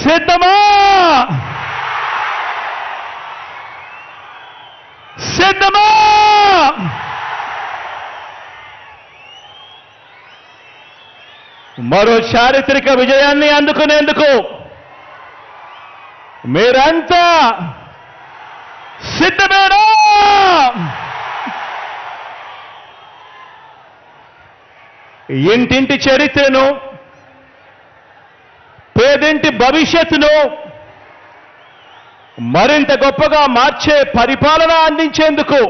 సిద్ధమా? సిద్ధమా? మరో చారిత్రక విజయాన్ని అందుకునేందుకు మీరంతా సిద్ధమేనా? ఇంటింటి చరిత్రను, పేదింటి భవిష్యత్తును మరింత గొప్పగా మార్చే పరిపాలన అందించేందుకు,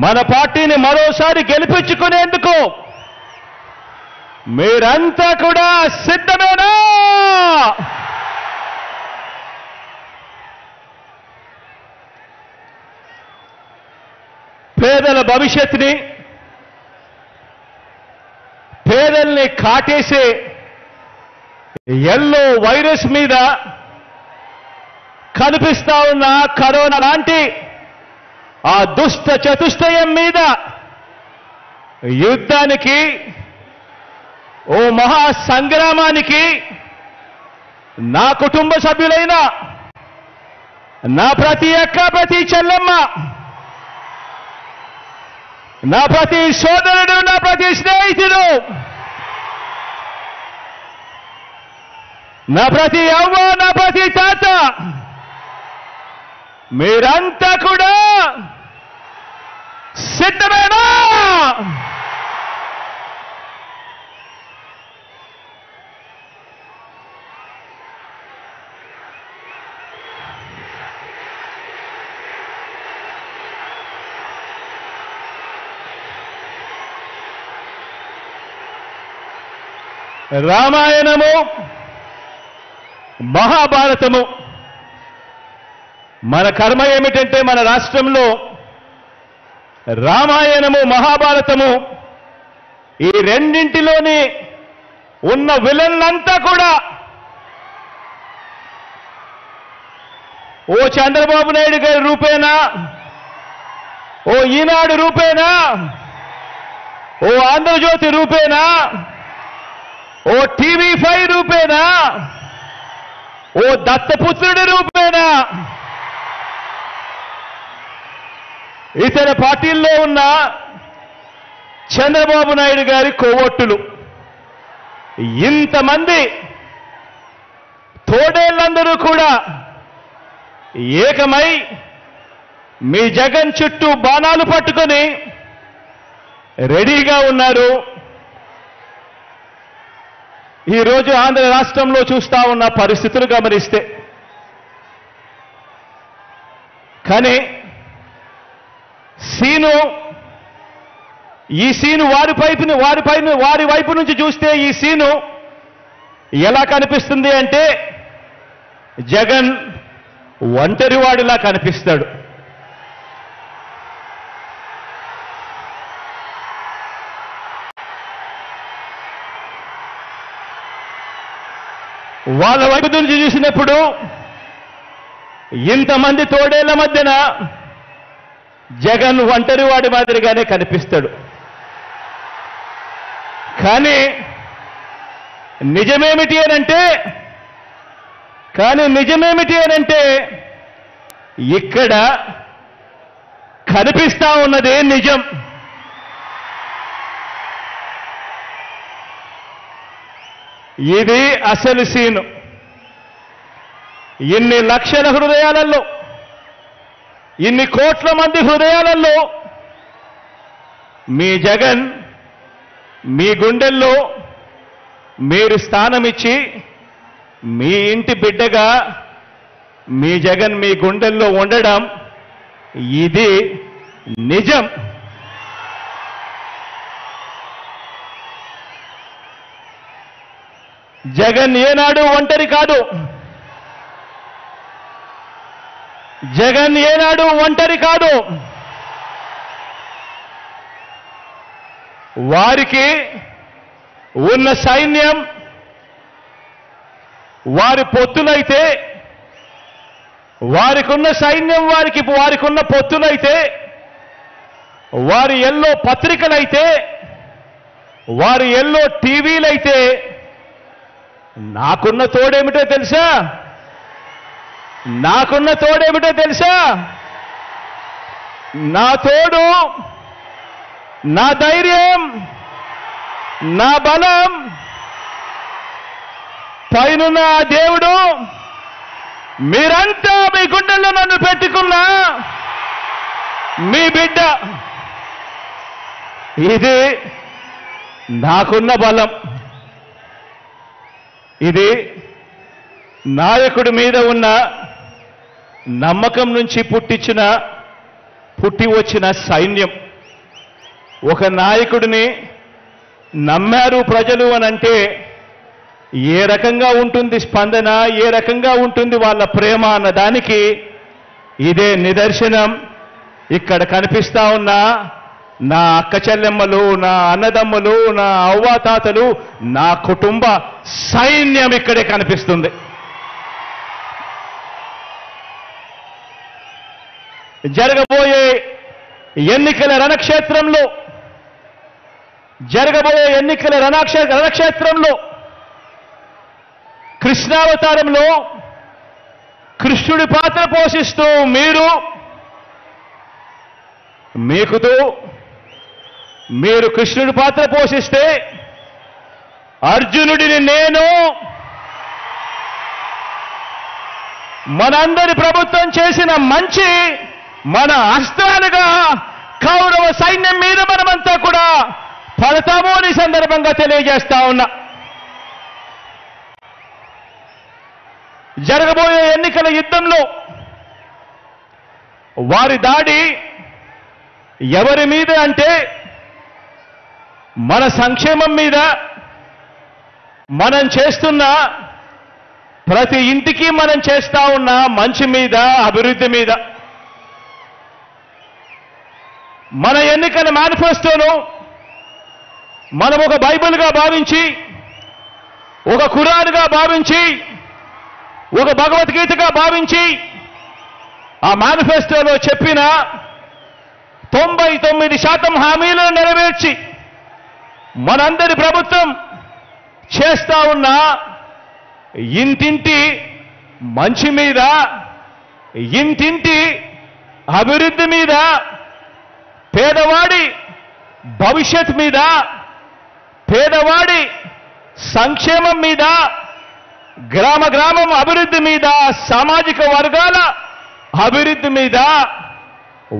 మన పార్టీని మరోసారి గెలిపించుకునేందుకు మీరంతా కూడా సిద్ధమేనా? పేదల భవిష్యత్తుని, పేదల్ని కాటేసే ఎల్లో వైరస్ మీద కనిపిస్తా ఉన్న కరోనా లాంటి ఆ దుష్ట చతుష్టయం మీద యుద్ధానికి, ఓ మహా సంగ్రామానికి నా కుటుంబ సభ్యులైన నా ప్రతి అక్క, ప్రతి చెల్లెమ్మ, నా ప్రతి సోదరుడు, నా ప్రతి స్నేహితుడు, నా ప్రతి అవ్వ, నా ప్రతి తాత, మీరంతా కూడా సిద్ధమేనా? రామాయణము, మహాభారతము, మన కర్మ ఏమిటంటే మన రాష్ట్రంలో రామాయణము, మహాభారతము ఈ రెండింటిలోని ఉన్న విలన్లంతా కూడా ఓ చంద్రబాబు నాయుడు గారి రూపేనా, ఓ ఈనాడు రూపేనా, ఓ ఆంధ్రజ్యోతి రూపేనా, ఓ టీవీ5 రూపేనా, ఓ దత్తపుత్రుడి రూపేనా, ఇతర పార్టీల్లో ఉన్న చంద్రబాబు నాయుడు గారి కోవొట్టులు, ఇంతమంది తోడేళ్లందరూ కూడా ఏకమై మీ జగన్ చుట్టూ బాణాలు పట్టుకొని రెడీగా ఉన్నారు. ఈరోజు ఆంధ్ర రాష్ట్రంలో చూస్తా ఉన్న పరిస్థితులు గమనిస్తే, కానీ ఈ సీను వారి వైపు నుంచి చూస్తే ఈ సీను ఎలా కనిపిస్తుంది అంటే జగన్ ఒంటరివాడిలా కనిపిస్తాడు. వాళ్ళ వైపు నుంచి చూసినప్పుడు ఇంతమంది తోడేళ్ల మధ్యన జగన్ ఒంటరివాడి మాదిరిగానే కనిపిస్తాడు. కానీ నిజమేమిటి అనంటే ఇక్కడ కనిపిస్తా ఉన్నదే నిజం. ఇది అసలు సీను. ఇన్ని లక్షల హృదయాలలో, ఇన్ని కోట్ల మంది హృదయాలలో మీ జగన్ మీ గుండెల్లో మీరు స్థానమిచ్చి, మీ ఇంటి బిడ్డగా మీ జగన్ మీ గుండెల్లో ఉండడం ఇది నిజం. జగన్ ఏనాడు ఒంటరి కాదు. జగన్ ఏనాడు ఒంటరి కాదు. వారికి ఉన్న సైన్యం, వారి పొత్తులైతే, వారికున్న సైన్యం, వారికున్న పొత్తులైతే, వారి ఎల్లో పత్రికలైతే, వారి ఎల్లో టీవీలైతే, నాకున్న తోడేమిటో తెలుసా? నాకున్న తోడేమిటో తెలుసా? నా తోడు, నా ధైర్యం, నా బలం పైనున్న ఆ దేవుడు, మీరంతా మీ గుండెల్లో నన్ను పెట్టుకున్న మీ బిడ్డ. ఇది నాకున్న బలం. ఇది నాయకుడి మీద ఉన్న నమ్మకం నుంచి పుట్టి వచ్చిన సైన్యం. ఒక నాయకుడిని నమ్మారు ప్రజలు అనంటే ఏ రకంగా ఉంటుంది స్పందన, ఏ రకంగా ఉంటుంది వాళ్ళ ప్రేమ అన్న దానికి ఇదే నిదర్శనం. ఇక్కడ కనిపిస్తా ఉన్న నా అక్క చెల్లెమ్మలు, నా అన్నదమ్ములు, నా అవ్వాతాతలు, నా కుటుంబ సైన్యం ఇక్కడే కనిపిస్తుంది. జరగబోయే ఎన్నికల రణక్షేత్రంలో కృష్ణావతారంలో కృష్ణుడి పాత్ర పోషిస్తూ మీరు కృష్ణుడి పాత్ర పోషిస్తే, అర్జునుడిని నేను మనందరి ప్రభుత్వం చేసిన మంచి మన అస్త్రాలుగా కౌరవ సైన్యం మీద మనమంతా కూడా పడతాము అని సందర్భంగా తెలియజేస్తా ఉన్నా. జరగబోయే ఎన్నికల యుద్ధంలో వారి దాడి ఎవరి మీద అంటే, మన సంక్షేమం మీద, మనం చేస్తున్న ప్రతి ఇంటికి మనం చేస్తా ఉన్న మంచి మీద, అభివృద్ధి మీద. మన ఎన్నికల మేనిఫెస్టోను మనం ఒక బైబిల్గా భావించి, ఒక ఖురాన్గా భావించి, ఒక భగవద్గీతగా భావించి, ఆ మేనిఫెస్టోలో చెప్పిన 99% హామీలను నెరవేర్చి మనందరి ప్రభుత్వం చేస్తా ఉన్న ఇంటింటి మంచి మీద, ఇంటింటి అభివృద్ధి మీద, పేదవాడి భవిష్యత్ మీద, పేదవాడి సంక్షేమం మీద, గ్రామం అభివృద్ధి మీద, సామాజిక వర్గాల అభివృద్ధి మీద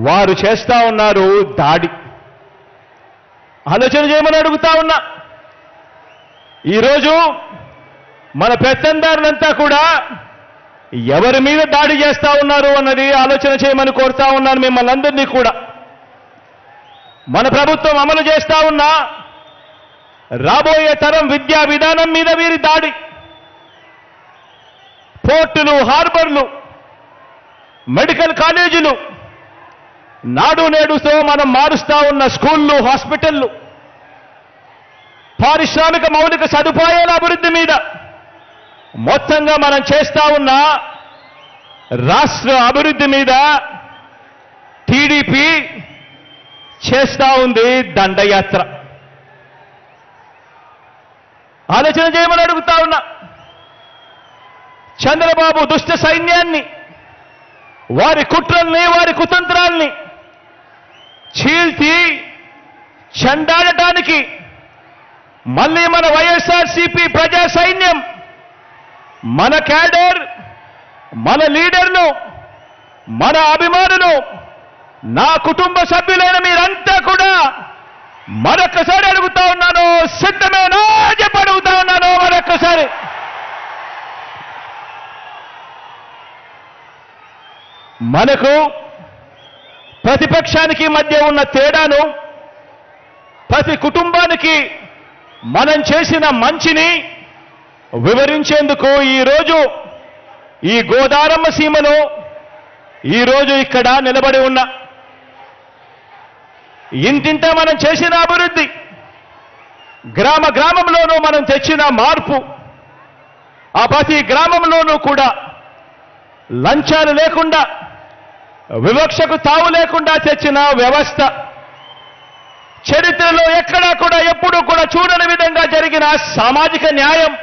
వారు చేస్తా ఉన్నారు దాడి. ఆలోచన చేయమని అడుగుతా ఉన్నా. ఈరోజు మన పెత్తందారులంతా కూడా ఎవరి మీద దాడి చేస్తా ఉన్నారు అన్నది ఆలోచన చేయమని కోరుతా ఉన్నాను మిమ్మల్ని అందరినీ కూడా. మన ప్రభుత్వం అమలు చేస్తా ఉన్న రాబోయే తరం విద్యా విధానం మీద వీరి దాడి. పోర్టులు, హార్బర్లు, మెడికల్ కాలేజీలు, నాడు నేడుతో మనం మారుస్తా ఉన్న స్కూళ్ళు, హాస్పిటళ్ళు, పారిశ్రామిక మౌలిక సదుపాయాల అభివృద్ధి మీద, మొత్తంగా మనం చేస్తా ఉన్న రాష్ట్ర అభివృద్ధి మీద టీడీపీ చేస్తా ఉంది దండయాత్ర. ఆలోచన చేయమని అడుగుతా ఉన్నా. చంద్రబాబు దుష్ట సైన్యాన్ని, వారి కుట్రల్ని, వారి కుతంత్రాల్ని చీల్చి చెండాడటానికి మళ్ళీ మన వైఎస్ఆర్సీపీ ప్రజా సైన్యం, మన క్యాడర్, మన లీడర్లు, మన అభిమానులు, నా కుటుంబ సభ్యులైన మీరంతా కూడా మరొక్కసారి అడుగుతా ఉన్నాను, సిద్ధమేనా చెప్పి అడుగుతా ఉన్నాను మరొక్కసారి. మనకు ప్రతిపక్షానికి మధ్య ఉన్న తేడాను, ప్రతి కుటుంబానికి మనం చేసిన మంచిని వివరించేందుకు ఈరోజు ఈ గోదారమ్మ సీమలో ఈరోజు ఇక్కడ నిలబడి ఉన్న, ఇంటింటా మనం చేసిన అభివృద్ధి, గ్రామంలోనూ మనం తెచ్చిన మార్పు, ఆ ప్రతి గ్రామంలోనూ కూడా లంచాలు లేకుండా, వివక్షకు తావు లేకుండా తెచ్చిన వ్యవస్థ, చరిత్రలో ఎక్కడా కూడా ఎప్పుడూ కూడా చూడని విధంగా జరిగిన సామాజిక న్యాయం,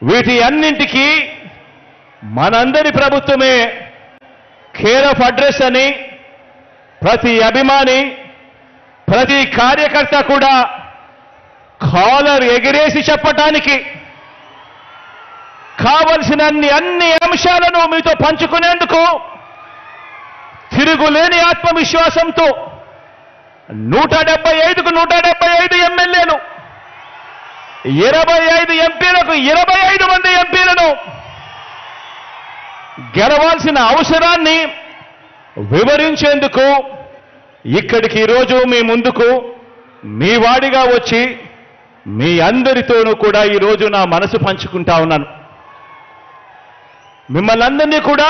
వీటి అన్నింటికీ మనందరి ప్రభుత్వమే కేర్ ఆఫ్ అడ్రస్ అని ప్రతి అభిమాని, ప్రతి కార్యకర్త కూడా కాలర్ ఎగిరేసి చెప్పటానికి కావలసిన అన్ని అంశాలను మీతో పంచుకునేందుకు తిరుగులేని ఆత్మవిశ్వాసంతో 175కు 175 ఎమ్మెల్యేలు, 25 ఎంపీలకు 25 మంది ఎంపీలను గెలవాల్సిన అవసరాన్ని వివరించేందుకు ఇక్కడికి ఈరోజు మీ ముందుకు మీ వాడిగా వచ్చి మీ అందరితోనూ కూడా ఈరోజు నా మనసు పంచుకుంటా ఉన్నాను. మిమ్మల్ని అందరినీ కూడా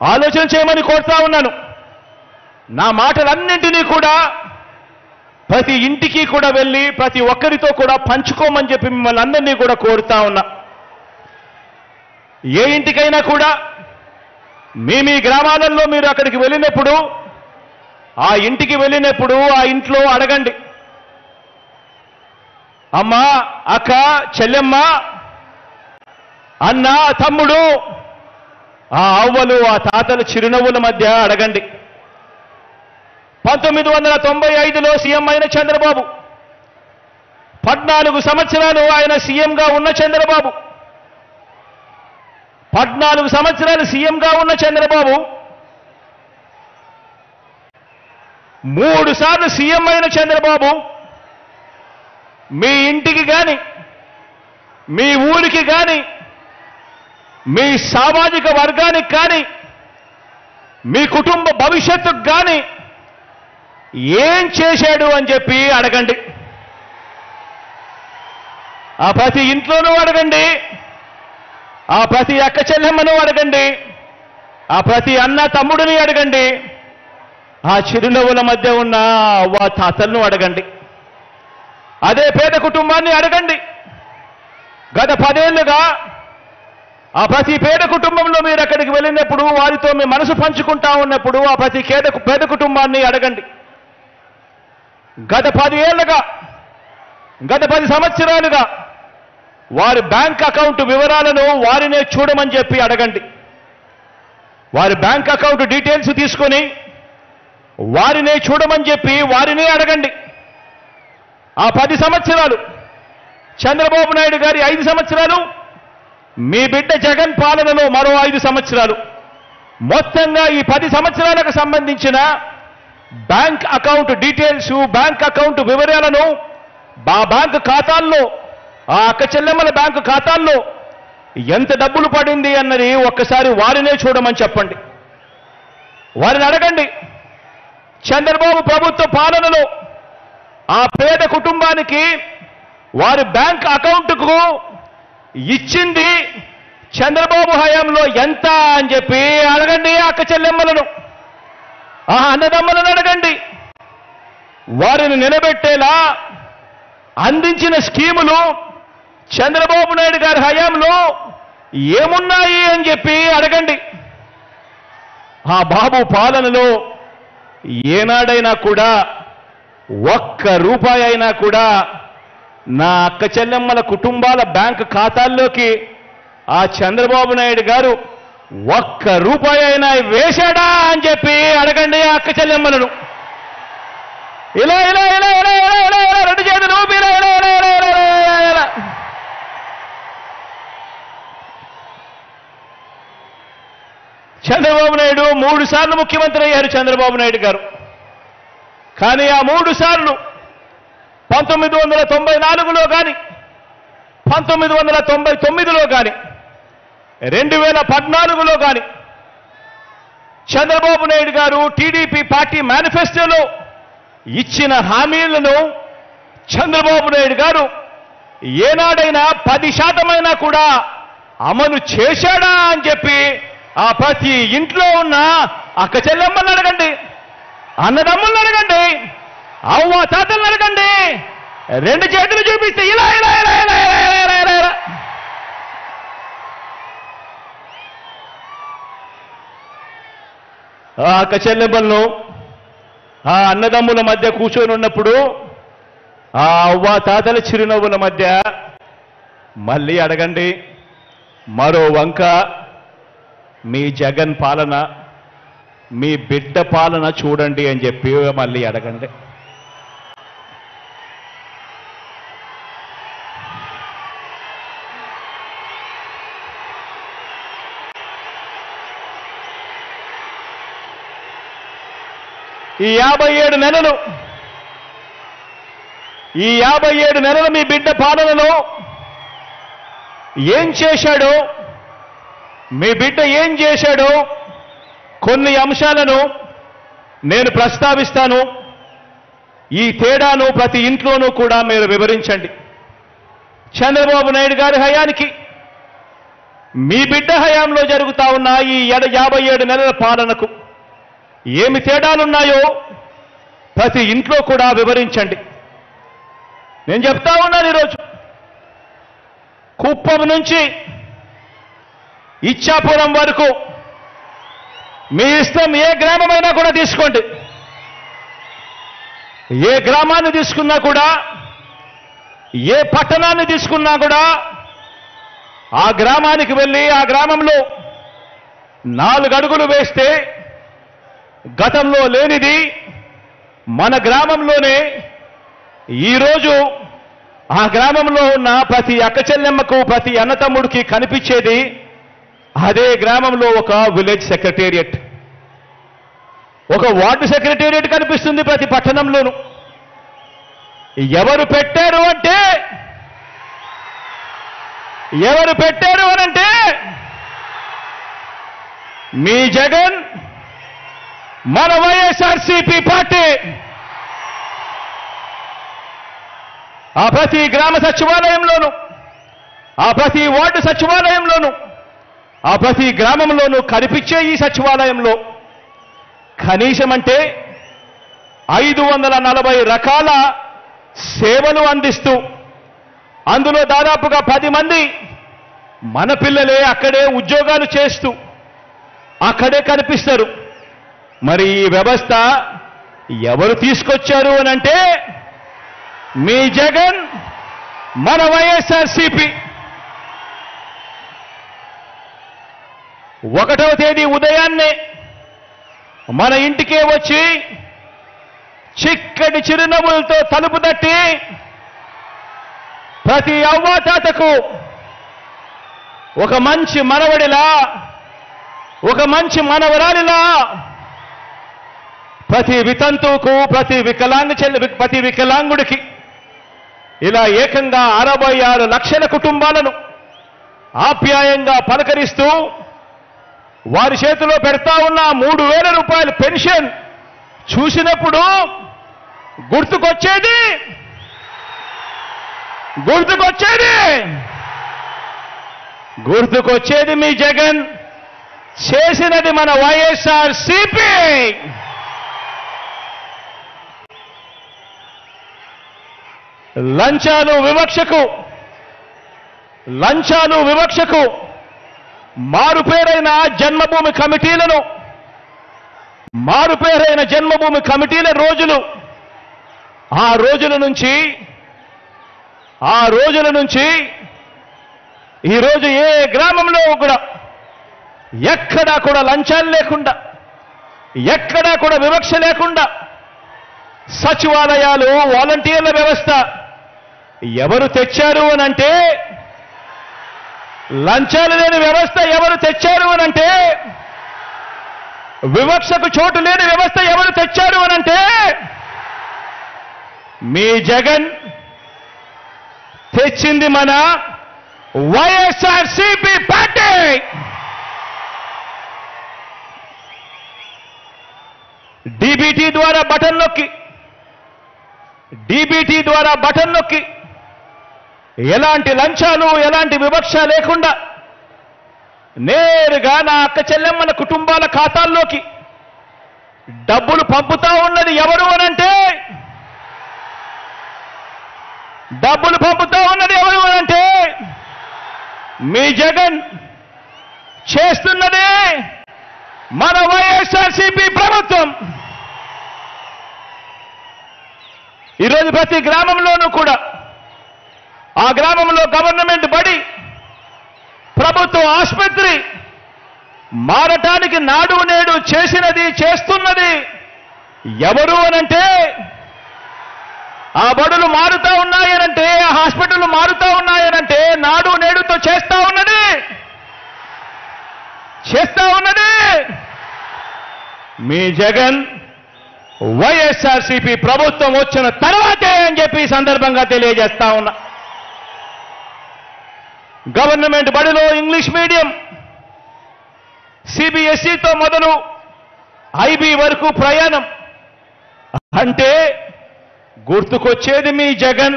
ఆలోచన చేయమని కోరుతా ఉన్నాను. నా మాటలన్నింటినీ కూడా ప్రతి ఇంటికి కూడా వెళ్ళి ప్రతి ఒక్కరితో కూడా పంచుకోమని చెప్పి మిమ్మల్ని అందరినీ కూడా కోరుతా ఉన్నా. ఏ ఇంటికైనా కూడా మీ గ్రామాలలో మీరు అక్కడికి వెళ్ళినప్పుడు, ఆ ఇంటికి వెళ్ళినప్పుడు ఆ ఇంట్లో అడగండి, అమ్మ, అక్క, చెల్లెమ్మ, అన్న, తమ్ముడు, ఆ అవ్వలు, ఆ తాతల చిరునవ్వుల మధ్య అడగండి. 1995లో సీఎం అయిన చంద్రబాబు, 14 సంవత్సరాలు ఆయన సీఎంగా ఉన్న చంద్రబాబు, 14 సంవత్సరాలు సీఎంగా ఉన్న చంద్రబాబు 3 సార్లు సీఎం అయిన చంద్రబాబు మీ ఇంటికి కానీ, మీ ఊరికి కానీ, మీ సామాజిక వర్గానికి కానీ, మీ కుటుంబ భవిష్యత్తుకు కానీ ఏం చేశాడు అని చెప్పి అడగండి. ఆ ప్రతి ఇంట్లోనూ అడగండి, ఆ ప్రతి అక్క చెల్లెమ్మను అడగండి, ఆ ప్రతి అన్న తమ్ముడిని అడగండి, ఆ చిరునవ్వుల మధ్య ఉన్న అవ్వ తాతలను అడగండి, అదే పేద కుటుంబాన్ని అడగండి. గత 10 ఏళ్లుగా ఆ ప్రతి పేద కుటుంబంలో మీరు అక్కడికి వెళ్ళినప్పుడు, వారితో మీ మనసు పంచుకుంటా ఉన్నప్పుడు ఆ ప్రతి పేద కుటుంబాన్ని అడగండి. గత 10 ఏళ్లుగా, గత 10 సంవత్సరాలుగా వారి బ్యాంక్ అకౌంట్ వివరాలను వారినే చూడమని చెప్పి అడగండి. వారి బ్యాంక్ అకౌంట్ డీటెయిల్స్ తీసుకొని వారినే చూడమని చెప్పి వారినే అడగండి. ఆ 10 సంవత్సరాలు చంద్రబాబు నాయుడు గారి 5 సంవత్సరాలు, మీ బిడ్డ జగన్ పాలనలో మరో 5 సంవత్సరాలు, మొత్తంగా ఈ 10 సంవత్సరాలకు సంబంధించిన bank account details, bank account వివరాలను ఆ బ్యాంకు ఖాతాల్లో, ఆ అక్క చెల్లెమ్మల బ్యాంకు ఖాతాల్లో ఎంత డబ్బులు పడింది అన్నది ఒక్కసారి వారినే చూడమని చెప్పండి. వారిని అడగండి, చంద్రబాబు ప్రభుత్వ పాలనలో ఆ పేద కుటుంబానికి వారి బ్యాంక్ అకౌంట్కు ఇచ్చింది చంద్రబాబు హయాంలో ఎంత అని చెప్పి అడగండి. అక్క చెల్లెమ్మలను, ఆ అన్నదమ్మలను అడగండి. వారిని నిలబెట్టేలా అందించిన స్కీములు చంద్రబాబు నాయుడు గారి హయాంలో ఏమున్నాయి అని చెప్పి అడగండి. ఆ బాబు పాలనలో ఏనాడైనా కూడా ఒక్క రూపాయి అయినా కూడా నా అక్క చెల్లెమ్మల కుటుంబాల బ్యాంకు ఖాతాల్లోకి ఆ చంద్రబాబు నాయుడు గారు ఒక్క రూపాయి అయినా వేశాడా అని చెప్పి అడగండి ఆ అక్క చెల్లెమ్మలను. ఇలా ఇలా ఇలా ఇలా ఇలా ఇలా ఇలా రెండు చేతులు ఊపి ఇలా ఇలా ఇలా ఇలా ఇలా ఇలా ఇలా. చంద్రబాబు నాయుడు 3 సార్లు ముఖ్యమంత్రి అయ్యారు చంద్రబాబు నాయుడు గారు. కానీ ఆ 3 సార్లు 1994లో కానీ, 1999లో కానీ, 2014లో కానీ చంద్రబాబు నాయుడు గారు టీడీపీ పార్టీ మేనిఫెస్టోలో ఇచ్చిన హామీలను చంద్రబాబు నాయుడు గారు ఏనాడైనా 10% కూడా అమలు చేశాడా అని చెప్పి ఆ ప్రతి ఇంట్లో ఉన్న అక్క చెల్లెమ్మలను అడగండి, అన్నదమ్ములను అడగండి, అవ్వ తాతలను అడగండి. 2 చేతులు చూపిస్తే ఇలా ఇలా ఇలా ఇలా ఇలా ఇలా ఇలా ఇలా. ఆ అక్క చెల్లెమ్మలను ఆ అన్నదమ్ముల మధ్య కూర్చొని ఉన్నప్పుడు ఆ అవ్వ తాతల చిరునవ్వుల మధ్య మళ్ళీ అడగండి. మరో వంక మీ జగన్ పాలన, మీ బిడ్డ పాలన చూడండి అని చెప్పి మళ్ళీ అడగండి. ఈ 57 నెలలు మీ బిడ్డ పాలనలో ఏం చేశాడో, మీ బిడ్డ ఏం చేశాడో కొన్ని అంశాలను నేను ప్రస్తావిస్తాను. ఈ తేడాను ప్రతి ఇంట్లోనూ కూడా మీరు వివరించండి. చంద్రబాబు నాయుడు గారి హయానికి, మీ బిడ్డ హయాంలో జరుగుతా ఉన్న ఈ 57 నెలల పాలనకు ఏమి తేడాలున్నాయో ప్రతి ఇంట్లో కూడా వివరించండి. నేను చెప్తా ఉన్నాను, ఈరోజు కుప్పం నుంచి ఇచ్చాపురం వరకు మీ ఇష్టం, ఏ గ్రామమైనా కూడా తీసుకోండి. ఏ గ్రామాన్ని తీసుకున్నా కూడా, ఏ పట్టణాన్ని తీసుకున్నా కూడా, ఆ గ్రామానికి వెళ్ళి ఆ గ్రామంలో 4 అడుగులు వేస్తే గతంలో లేనిది మన గ్రామంలోనే ఈరోజు ఆ గ్రామంలో ఉన్న ప్రతి అక్క చెల్లెమ్మకు, ప్రతి అన్నతమ్ముడికి కనిపించేది అదే గ్రామంలో ఒక విలేజ్ సెక్రటేరియట్, ఒక వార్డు సెక్రటేరియట్ కనిపిస్తుంది ప్రతి పట్టణంలోనూ. ఎవరు పెట్టారు అనంటే మీ జగన్, మన వైఎస్ఆర్సీపీ పార్టీ. ఆ ప్రతి గ్రామ సచివాలయంలోనూ, ఆ ప్రతి వార్డు సచివాలయంలోనూ, ఆ ప్రతి గ్రామంలోనూ కనిపించే ఈ సచివాలయంలో కనీసం అంటే 540 రకాల సేవలు అందిస్తూ, అందులో దాదాపుగా 10 మంది మన పిల్లలే అక్కడే ఉద్యోగాలు చేస్తూ అక్కడే కనిపిస్తారు. మరి ఈ వ్యవస్థ ఎవరు తీసుకొచ్చారు అనంటే మీ జగన్, మన వైఎస్ఆర్సీపీ. 1వ తేదీ ఉదయాన్నే మన ఇంటికే వచ్చి చిక్కటి చిరునవ్వులతో తలుపు తట్టి ప్రతి అవ్వాతాతకు ఒక మంచి మనవడిలా, ఒక మంచి మనవరాలిలా, ప్రతి వితంతువుకు, ప్రతి వికలాంగుడికి ఇలా ఏకంగా 66 లక్షల కుటుంబాలను ఆప్యాయంగా పలకరిస్తూ వారి చేతిలో పెడతా ఉన్న 3,000 రూపాయల పెన్షన్ చూసినప్పుడు గుర్తుకొచ్చేది మీ జగన్ చేసినది మన వైఎస్ఆర్సీపీ. లంచాలు వివక్షకు మారుపేరైన జన్మభూమి కమిటీల రోజులు, ఆ రోజుల నుంచి ఈరోజు ఏ గ్రామంలో కూడా ఎక్కడా కూడా లంచాలు లేకుండా, ఎక్కడా కూడా వివక్ష లేకుండా సచివాలయాలు, వాలంటీర్ల వ్యవస్థ ఎవరు తెచ్చారు అనంటే, లంచాలు లేని వ్యవస్థ ఎవరు తెచ్చారు అనంటే, వివక్షకు చోటు లేని వ్యవస్థ ఎవరు తెచ్చారు అనంటే మీ జగన్ తెచ్చింది మన వైఎస్ఆర్సీపీ పార్టీ. డీబీటీ ద్వారా బటన్ నొక్కి ఎలాంటి లంచాలు, ఎలాంటి వివక్ష లేకుండా నేరుగా నా అక్క చెల్లెమ్మల కుటుంబాల ఖాతాల్లోకి డబ్బులు పంపుతా ఉన్నది ఎవరు అనంటే, మీ జగన్ చేస్తున్నదే మన వైఎస్ఆర్సీపీ ప్రభుత్వం. ఈరోజు ప్రతి గ్రామంలోనూ కూడా ఆ గ్రామంలో గవర్నమెంట్ బడి, ప్రభుత్వ ఆసుపత్రి మారటానికి నాడు నేడు చేసినది, చేస్తున్నది ఎవరు అనంటే, ఆ బడులు మారుతా ఉన్నాయనంటే, ఆ హాస్పిటల్ మారుతా ఉన్నాయనంటే నాడు నేడుతో చేస్తా ఉన్నది మీ జగన్ వైఎస్ఆర్సీపీ ప్రభుత్వం వచ్చిన తర్వాతే అని చెప్పి ఈ సందర్భంగా తెలియజేస్తా ఉన్నా. గవర్నమెంట్ బడిలో ఇంగ్లీష్ మీడియం, సిబిఎస్ఈతో మొదలు ఐబీ వరకు ప్రయాణం అంటే గుర్తుకొచ్చేది మీ జగన్.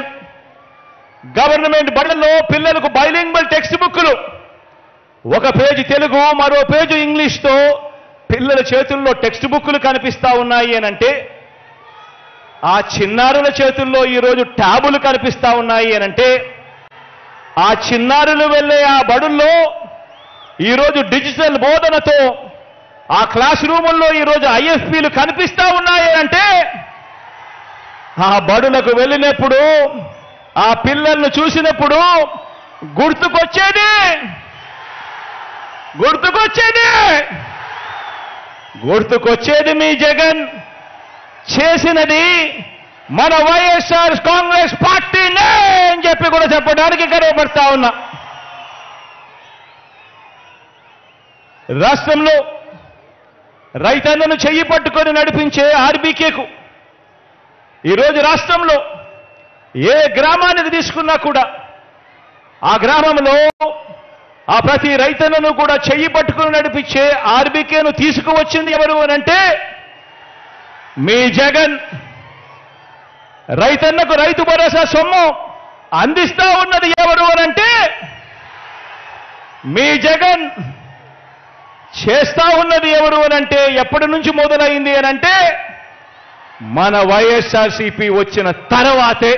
గవర్నమెంట్ బడుల్లో పిల్లలకు బైలింగ్వల్ టెక్స్ట్ బుక్లు, ఒక పేజీ తెలుగు, మరో పేజీ ఇంగ్లీష్తో పిల్లల చేతుల్లో టెక్స్ట్ బుక్లు కనిపిస్తా ఉన్నాయి అనంటే, ఆ చిన్నారుల చేతుల్లో ఈరోజు ట్యాబులు కనిపిస్తా ఉన్నాయి అనంటే, ఆ చిన్నారులు వెళ్ళే ఆ బడుల్లో ఈరోజు డిజిటల్ బోధనతో ఆ క్లాస్ రూముల్లో ఈరోజు ఐఎఫ్పీలు కనిపిస్తా ఉన్నాయి అంటే, ఆ బడులకు వెళ్ళినప్పుడు ఆ పిల్లలను చూసినప్పుడు గుర్తుకొచ్చేది మీ జగన్ చేసినది మన వైఎస్ఆర్ కాంగ్రెస్ పార్టీనే అని చెప్పి కూడా చెప్పడానికి గర్వపడతా ఉన్నా. రాష్ట్రంలో రైతన్నను చెయ్యి పట్టుకొని నడిపించే ఆర్బీకేకు ఈరోజు రాష్ట్రంలో ఏ గ్రామానికి తీసుకున్నా కూడా ఆ గ్రామంలో ఆ ప్రతి రైతన్నను కూడా చెయ్యి పట్టుకుని నడిపించే ఆర్బీకేను తీసుకువచ్చింది ఎవరు అనంటే మీ జగన్. రైతన్నకు రైతు భరోసా సొమ్ము అందిస్తా ఉన్నది ఎవరు అనంటే మీ జగన్. చేస్తా ఉన్నది ఎవరు అనంటే, ఎప్పటి నుంచి మొదలైంది అనంటే మన వైఎస్ఆర్సీపీ వచ్చిన తర్వాతే.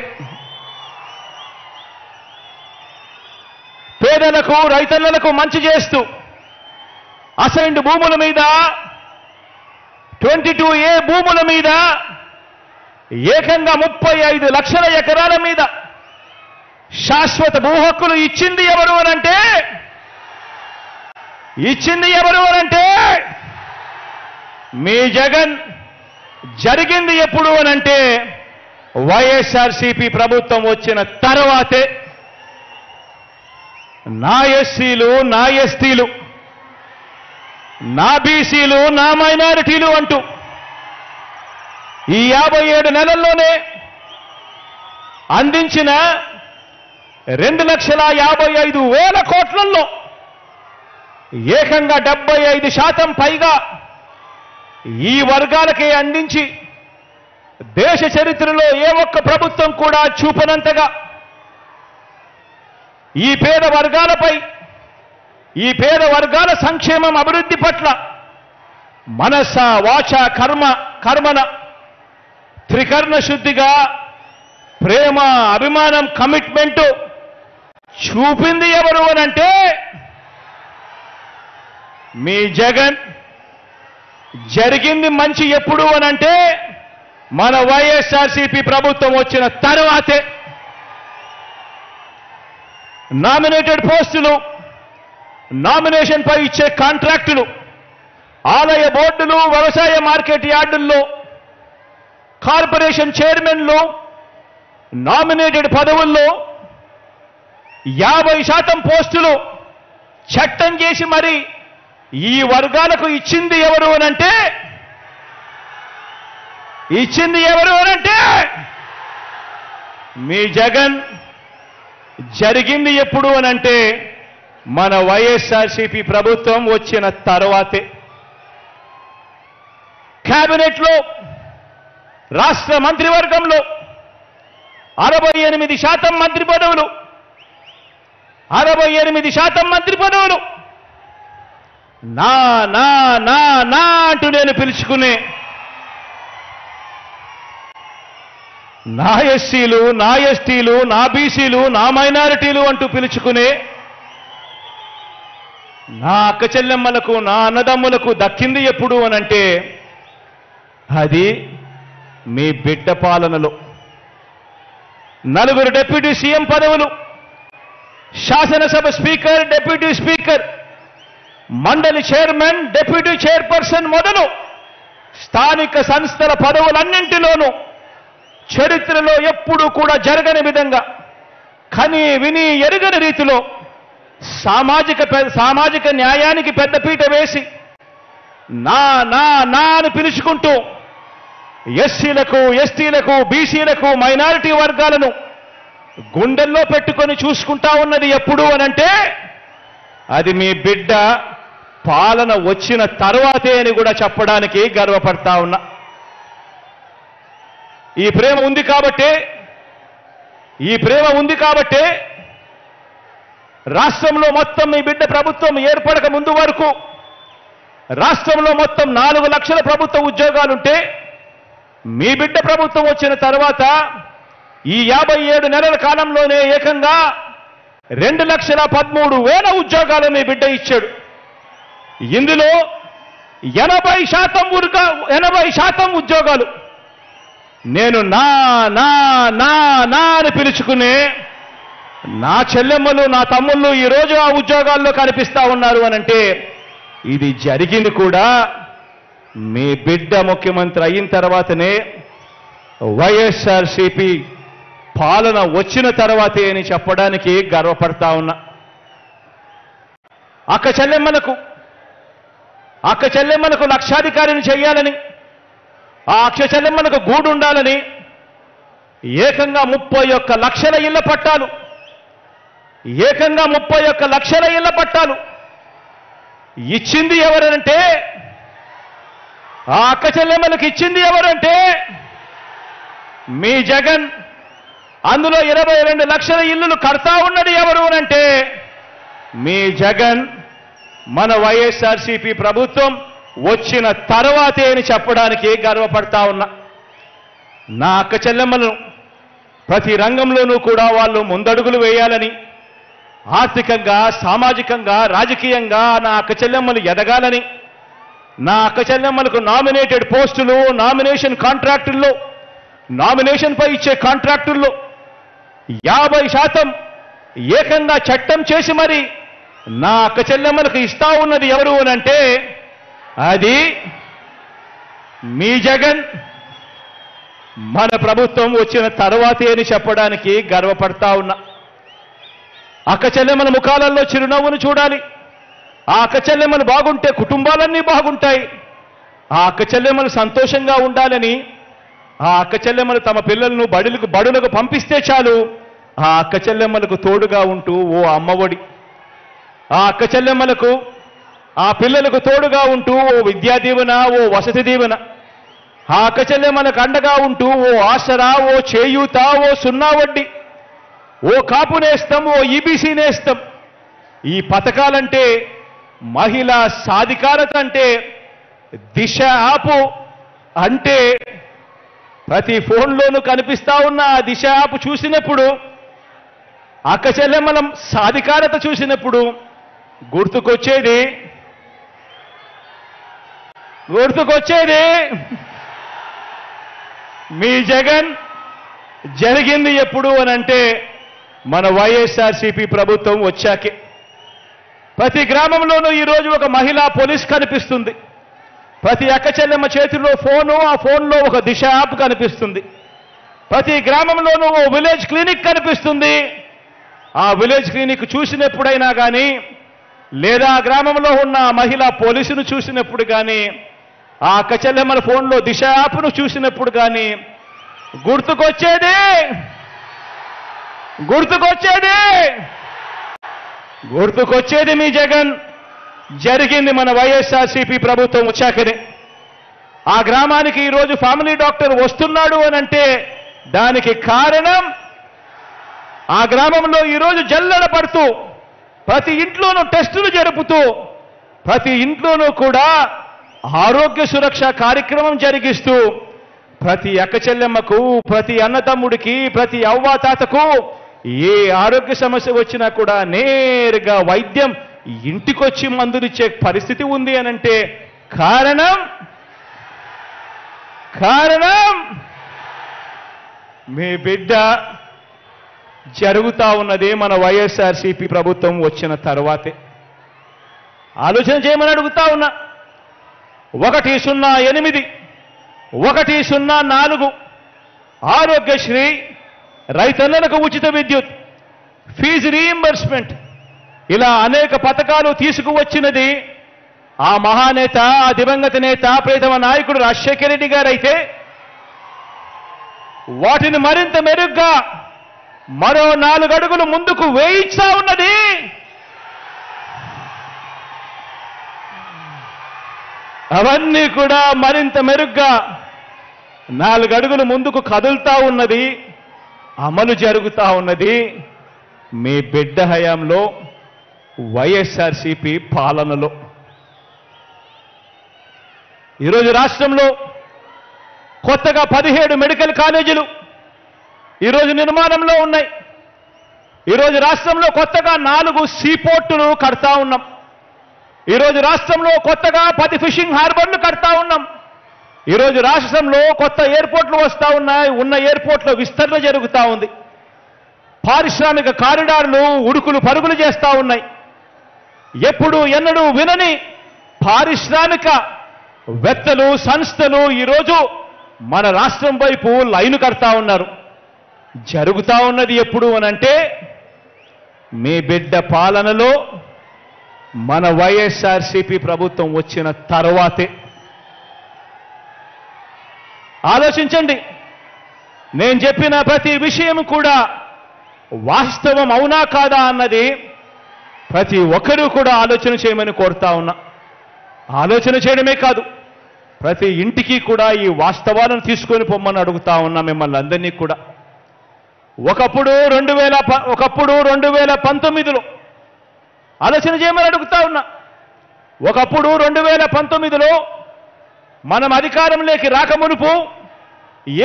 పేదలకు, రైతన్నలకు మంచి చేస్తూ అసైన్డ్ భూముల మీద, 22A భూముల మీద ఏకంగా 35 లక్షల ఎకరాల మీద శాశ్వత భూ హక్కులు ఇచ్చింది ఎవరు అనంటే మీ జగన్. జరిగింది ఎప్పుడు అనంటే వైఎస్ఆర్సీపీ ప్రభుత్వం వచ్చిన తర్వాతే. నా ఎస్సీలు, నా ఎస్టీలు, నా బీసీలు, నా మైనారిటీలు అంటూ ఈ 57 నెలల్లోనే అందించిన 2,55,000 కోట్లలో ఏకంగా 75% పైగా ఈ వర్గాలకే అందించి దేశ చరిత్రలో ఏ ఒక్క ప్రభుత్వం కూడా చూపనంతగా ఈ పేద వర్గాలపై, ఈ పేద వర్గాల సంక్షేమం, అభివృద్ధి పట్ల మనస, వాచ, కర్మన త్రికరణ శుద్ధిగా ప్రేమ, అభిమానం, కమిట్మెంటు చూపింది ఎవరు అనంటే మీ జగన్. జరిగింది మంచి ఎప్పుడు అనంటే మన వైఎస్ఆర్సీపీ ప్రభుత్వం వచ్చిన తర్వాతే. నామినేటెడ్ పోస్టులు, నామినేషన్ పై ఇచ్చే కాంట్రాక్టులు, ఆలయ బోర్డులు, వ్యవసాయ మార్కెట్ యార్డుల్లో కార్పొరేషన్ చైర్మన్లు, నామినేటెడ్ పదవుల్లో 50% పోస్టులు చట్టం చేసి మరి ఈ వర్గాలకు ఇచ్చింది ఎవరు అనంటే మీ జగన్. జరిగింది ఎప్పుడు అనంటే మన వైఎస్ఆర్సీపీ ప్రభుత్వం వచ్చిన తర్వాతే. కేబినెట్లో, రాష్ట్ర మంత్రివర్గంలో 68% మంత్రి పదవులు, 68% మంత్రి పదవులు నా నా నా నా అంటూ నేను పిలుచుకునే నా ఎస్సీలు, నా ఎస్టీలు, నా బీసీలు, నా మైనారిటీలు అంటూ పిలుచుకునే నా అక్క చెల్లెమ్మలకు, నా అన్నదమ్ములకు దక్కింది ఎప్పుడు అనంటే అది మీ బిడ్డ పాలనలో. 4 డిప్యూటీ సీఎం పదవులు, శాసనసభ స్పీకర్, డిప్యూటీ స్పీకర్, మండలి చైర్మన్, డిప్యూటీ చైర్పర్సన్ మొదలు స్థానిక సంస్థల పదవులన్నింటిలోనూ చరిత్రలో ఎప్పుడూ కూడా జరగని విధంగా కని విని ఎరుగని రీతిలో సామాజిక న్యాయానికి పెద్దపీట వేసి నా నా నా అని పిలుచుకుంటూ ఎస్సీలకు, ఎస్టీలకు, బీసీలకు, మైనారిటీ వర్గాలను గుండెల్లో పెట్టుకొని చూసుకుంటా ఉన్నది ఎప్పుడు అనంటే అది మీ బిడ్డ పాలన వచ్చిన తర్వాతే అని కూడా చెప్పడానికి గర్వపడతా ఉన్నా. ఈ ప్రేమ ఉంది కాబట్టే రాష్ట్రంలో మొత్తం మీ బిడ్డ ప్రభుత్వం ఏర్పడక ముందు వరకు రాష్ట్రంలో మొత్తం 4 లక్షల ప్రభుత్వ ఉద్యోగాలుంటే మీ బిడ్డ ప్రభుత్వం వచ్చిన తర్వాత ఈ 57 నెలల కాలంలోనే ఏకంగా 2,13,000 ఉద్యోగాలు మీ బిడ్డ ఇచ్చాడు. ఇందులో 80% ఉద్యోగాలు నేను నా నా నా నా అని పిలుచుకునే నా చెల్లెమ్మలు, నా తమ్ముళ్ళు ఈరోజు ఆ ఉద్యోగాల్లో కనిపిస్తా ఉన్నారు అనంటే ఇది జరిగింది కూడా మీ బిడ్డ ముఖ్యమంత్రి అయిన తర్వాతనే, వైఎస్ఆర్సీపీ పాలన వచ్చిన తర్వాతే అని చెప్పడానికి గర్వపడతా ఉన్నా. అక్క చెల్లెమ్మలకు లక్షాధికారిని చేయాలని, ఆ అక్క చెల్లెమ్మలకు గూడు ఉండాలని ఏకంగా 31 లక్షల ఇళ్ల పట్టాలు, ఏకంగా 31 లక్షల ఇళ్ల పట్టాలు ఇచ్చింది ఎవరంటే, ఆ అక్క చెల్లెమ్మలకు ఇచ్చింది ఎవరంటే మీ జగన్. అందులో 22 లక్షల ఇళ్లు కడతా ఉన్నది ఎవరు అంటే మీ జగన్. మన వైఎస్ఆర్సీపీ ప్రభుత్వం వచ్చిన తర్వాతే అని చెప్పడానికి గర్వపడతా ఉన్నా. నా అక్క చెల్లెమ్మలను ప్రతి రంగంలోనూ కూడా వాళ్ళు ముందడుగులు వేయాలని, ఆర్థికంగా, సామాజికంగా, రాజకీయంగా నా అక్క చెల్లెమ్మలు ఎదగాలని, నా అక్క చెల్లెమ్మలకు నామినేటెడ్ పోస్టులు, నామినేషన్ కాంట్రాక్టుల్లో, నామినేషన్పై ఇచ్చే కాంట్రాక్టుల్లో 50% ఏకంగా చట్టం చేసి మరి నా అక్క చెల్లెమ్మలకు ఇస్తా ఉన్నది ఎవరు అనంటే అది మీ జగన్. మన ప్రభుత్వం వచ్చిన తర్వాతే అని చెప్పడానికి గర్వపడతా ఉన్నా. అక్క చెల్లెమ్మల ముఖాలలో చిరునవ్వును చూడాలి. ఆ అక్క చెల్లెమ్మలు బాగుంటే కుటుంబాలన్నీ బాగుంటాయి. ఆ అక్క చెల్లెమ్మలు సంతోషంగా ఉండాలని, ఆ అక్క చెల్లెమ్మలు తమ పిల్లలను బడులకు పంపిస్తే చాలు ఆ అక్క చెల్లెమ్మలకు తోడుగా ఉంటూ ఓ అమ్మఒడి, ఆ అక్క చెల్లెమ్మలకు, ఆ పిల్లలకు తోడుగా ఉంటూ ఓ విద్యా దీవెన, ఓ వసతి దీవెన, ఆ అక్క చెల్లెమ్మలకు అండగా ఉంటూ ఓ ఆసరా, ఓ చేయూత, ఓ సున్నా వడ్డీ, ఓ కాపు నేస్తం, ఓ ఈబీసీ నేస్తం. ఈ పథకాలంటే మహిళా సాధికారత అంటే, దిశ యాప్ అంటే ప్రతి ఫోన్లోనూ కనిపిస్తా ఉన్న ఆ దిశ యాప్ చూసినప్పుడు, అక్క చెల్లెమ్మల సాధికారత చూసినప్పుడు గుర్తుకొచ్చేది మీ జగన్. జరిగింది ఎప్పుడు అనంటే మన వైఎస్ఆర్సీపీ ప్రభుత్వం వచ్చాకే. ప్రతి గ్రామంలోనూ ఈరోజు ఒక మహిళా పోలీస్ కనిపిస్తుంది. ప్రతి అక్క చెల్లెమ్మ చేతిలో ఫోను, ఆ ఫోన్లో ఒక దిశ యాప్ కనిపిస్తుంది. ప్రతి గ్రామంలోనూ ఓ విలేజ్ క్లినిక్ కనిపిస్తుంది. ఆ విలేజ్ క్లినిక్ చూసినప్పుడైనా కానీ, లేదా ఆ గ్రామంలో ఉన్న మహిళా పోలీసును చూసినప్పుడు కానీ, ఆ అక్క చెల్లెమ్మల ఫోన్లో దిశ యాప్ను చూసినప్పుడు కానీ గుర్తుకొచ్చేది మీ జగన్. జరిగింది మన వైఎస్ఆర్సీపీ ప్రభుత్వం వచ్చాకనే. ఆ గ్రామానికి ఈరోజు ఫ్యామిలీ డాక్టర్ వస్తున్నాడు అనంటే దానికి కారణం ఆ గ్రామంలో ఈరోజు జల్లెడ పడుతూ, ప్రతి ఇంట్లోనూ టెస్టులు జరుపుతూ, ప్రతి ఇంట్లోనూ కూడా ఆరోగ్య సురక్ష కార్యక్రమం జరిగిస్తూ, ప్రతి అక్క చెల్లెమ్మకు, ప్రతి అన్నతమ్ముడికి, ప్రతి అవ్వాతాతకు ఏ ఆరోగ్య సమస్య వచ్చినా కూడా నేరుగా వైద్యం ఇంటికొచ్చి మందులిచ్చే పరిస్థితి ఉంది అనంటే కారణం మీ బిడ్డ జరుగుతా ఉన్నది మన వైఎస్ఆర్సీపీ ప్రభుత్వం వచ్చిన తర్వాతే. ఆలోచన చేయమని అడుగుతా ఉన్నా. 108, 104 ఆరోగ్యశ్రీ, రైతన్నలకు ఉచిత విద్యుత్, ఫీజు రీయింబర్స్మెంట్, ఇలా అనేక పథకాలు తీసుకువచ్చినది ఆ మహానేత, ఆ దివంగత నేత, ప్రియతమ నాయకుడు రాజశేఖర రెడ్డి గారైతే వాటిని మరింత మెరుగ్గా మరో 4 అడుగులు ముందుకు వేయిస్తా ఉన్నది అవన్నీ కూడా మరింత మెరుగ్గా 4 అడుగులు ముందుకు కదులుతా ఉన్నది, అమలు జరుగుతా ఉన్నది మీ బిడ్డ హయాంలో, వైఎస్ఆర్సీపీ పాలనలో. ఈరోజు రాష్ట్రంలో కొత్తగా 17 మెడికల్ కాలేజీలు ఈరోజు నిర్మాణంలో ఉన్నాయి. ఈరోజు రాష్ట్రంలో కొత్తగా 4 సీపోర్టులు కడతా ఉన్నాం. ఈరోజు రాష్ట్రంలో కొత్తగా 10 ఫిషింగ్ హార్బర్లు కడతా ఉన్నాం. ఈరోజు రాష్ట్రంలో కొత్త ఎయిర్పోర్ట్లు వస్తూ ఉన్నాయి. ఉన్న ఎయిర్పోర్ట్ల విస్తరణ జరుగుతూ ఉంది. పారిశ్రామిక కారిడార్లు ఉడుకులు పరుగులు చేస్తూ ఉన్నాయి. ఎప్పుడు ఎన్నడూ వినని పారిశ్రామిక వేత్తలు, సంస్థలు ఈరోజు మన రాష్ట్రం వైపు లైను కడతా ఉన్నారు. జరుగుతూ ఉన్నది ఎప్పుడు అనంటే మీ బిడ్డ పాలనలో, మన వైఎస్ఆర్సీపీ ప్రభుత్వం వచ్చిన తర్వాతే. ఆలోచించండి. నేను చెప్పిన ప్రతి విషయం కూడా వాస్తవం అవునా కాదా అన్నది ప్రతి ఒక్కరూ కూడా ఆలోచన చేయమని కోరుతా ఉన్నా. ఆలోచన చేయడమే కాదు, ప్రతి ఇంటికి కూడా ఈ వాస్తవాలను తీసుకొని పొమ్మని అడుగుతా ఉన్నా మిమ్మల్ని అందరినీ కూడా. ఒకప్పుడు 2019లో ఆలోచన చేయమని అడుగుతా ఉన్నా. ఒకప్పుడు 2019లో మనం అధికారంలోకి రాకమునుపు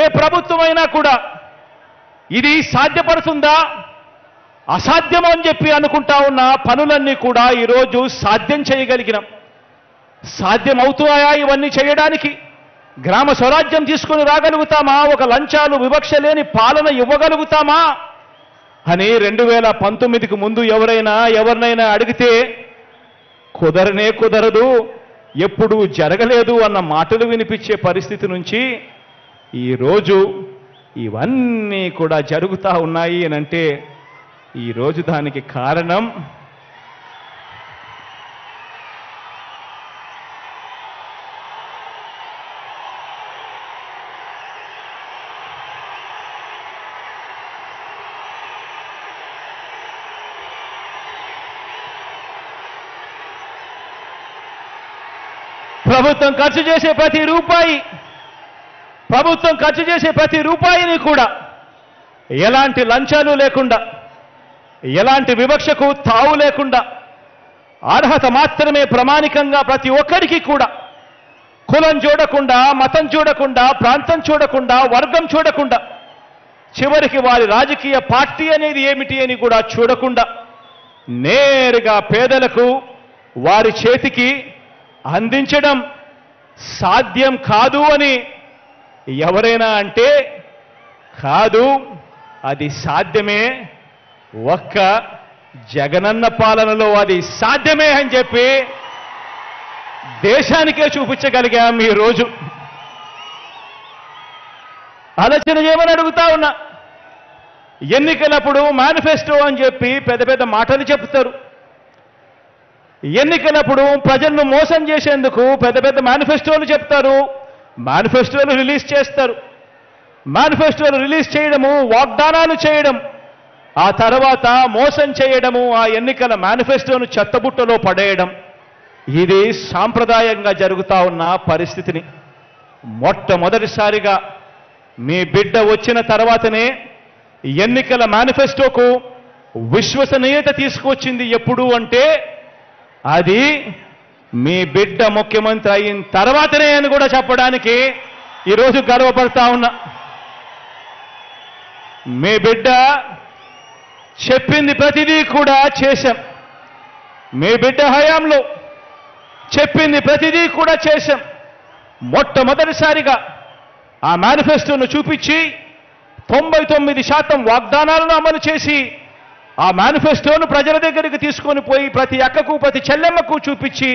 ఏ ప్రభుత్వమైనా కూడా ఇది సాధ్యపడుతుందా, అసాధ్యం అని చెప్పి అనుకుంటా ఉన్న పనులన్నీ కూడా ఈరోజు సాధ్యం చేయగలిగినాం. సాధ్యమవుతాయా ఇవన్నీ చేయడానికి? గ్రామ స్వరాజ్యం తీసుకుని రాగలుగుతామా? ఒక లంచాలు వివక్ష లేని పాలన ఇవ్వగలుగుతామా అని 2019కి ముందు ఎవరినైనా అడిగితే కుదరనే కుదరదు, ఎప్పుడూ జరగలేదు అన్న మాటలు వినిపించే పరిస్థితి నుంచి ఈరోజు ఇవన్నీ కూడా జరుగుతూ ఉన్నాయి అనంటే ఈరోజు దానికి కారణం ప్రభుత్వం ఖర్చు చేసే ప్రతి రూపాయిని కూడా ఎలాంటి లంచాలు లేకుండా, ఎలాంటి వివక్షకు తావు లేకుండా, అర్హత మాత్రమే ప్రమాణికంగా ప్రతి ఒక్కరికి కూడా, కులం చూడకుండా, మతం చూడకుండా, ప్రాంతం చూడకుండా, వర్గం చూడకుండా, చివరికి వారి రాజకీయ పార్టీ అనేది ఏమిటి అని కూడా చూడకుండా నేరుగా పేదలకు వారి చేతికి అందించడం సాధ్యం కాదు అని ఎవరైనా అంటే కాదు, అది సాధ్యమే. ఒక్క జగనన్న పాలనలో అది సాధ్యమే అని చెప్పి దేశానికే చూపించగలిగాం ఈ రోజు. ఆలోచన చేయమని అడుగుతా ఉన్నా. ఎన్నికలప్పుడు మేనిఫెస్టో అని చెప్పి పెద్ద పెద్ద మాటలు చెప్తారు. ఎన్నికలప్పుడు ప్రజలను మోసం చేసేందుకు పెద్ద పెద్ద మేనిఫెస్టోలు చెప్తారు, మేనిఫెస్టోలు రిలీజ్ చేస్తారు. మేనిఫెస్టోలు రిలీజ్ చేయడము, వాగ్దానాలు చేయడం, ఆ తర్వాత మోసం చేయడము, ఆ ఎన్నికల మేనిఫెస్టోను చెత్తబుట్టలో పడేయడం, ఇది సాంప్రదాయంగా జరుగుతా ఉన్న పరిస్థితిని మొట్టమొదటిసారిగా మీ బిడ్డ వచ్చిన తర్వాతనే ఎన్నికల మేనిఫెస్టోకు విశ్వసనీయత తీసుకొచ్చింది. ఎప్పుడు అంటే అది మీ బిడ్డ ముఖ్యమంత్రి అయిన తర్వాతనే అని కూడా చెప్పడానికి ఈరోజు గర్వపడతా ఉన్నా. మీ బిడ్డ చెప్పింది ప్రతిదీ కూడా చేశాం. మీ బిడ్డ హయాంలో చెప్పింది ప్రతిదీ కూడా చేశాం. మొట్టమొదటిసారిగా ఆ మేనిఫెస్టోను చూపించి 99% వాగ్దానాలను అమలు చేసి ఆ మేనిఫెస్టోను ప్రజల దగ్గరికి తీసుకొని పోయి ప్రతి అక్కకు ప్రతి చెల్లెమ్మకు చూపించి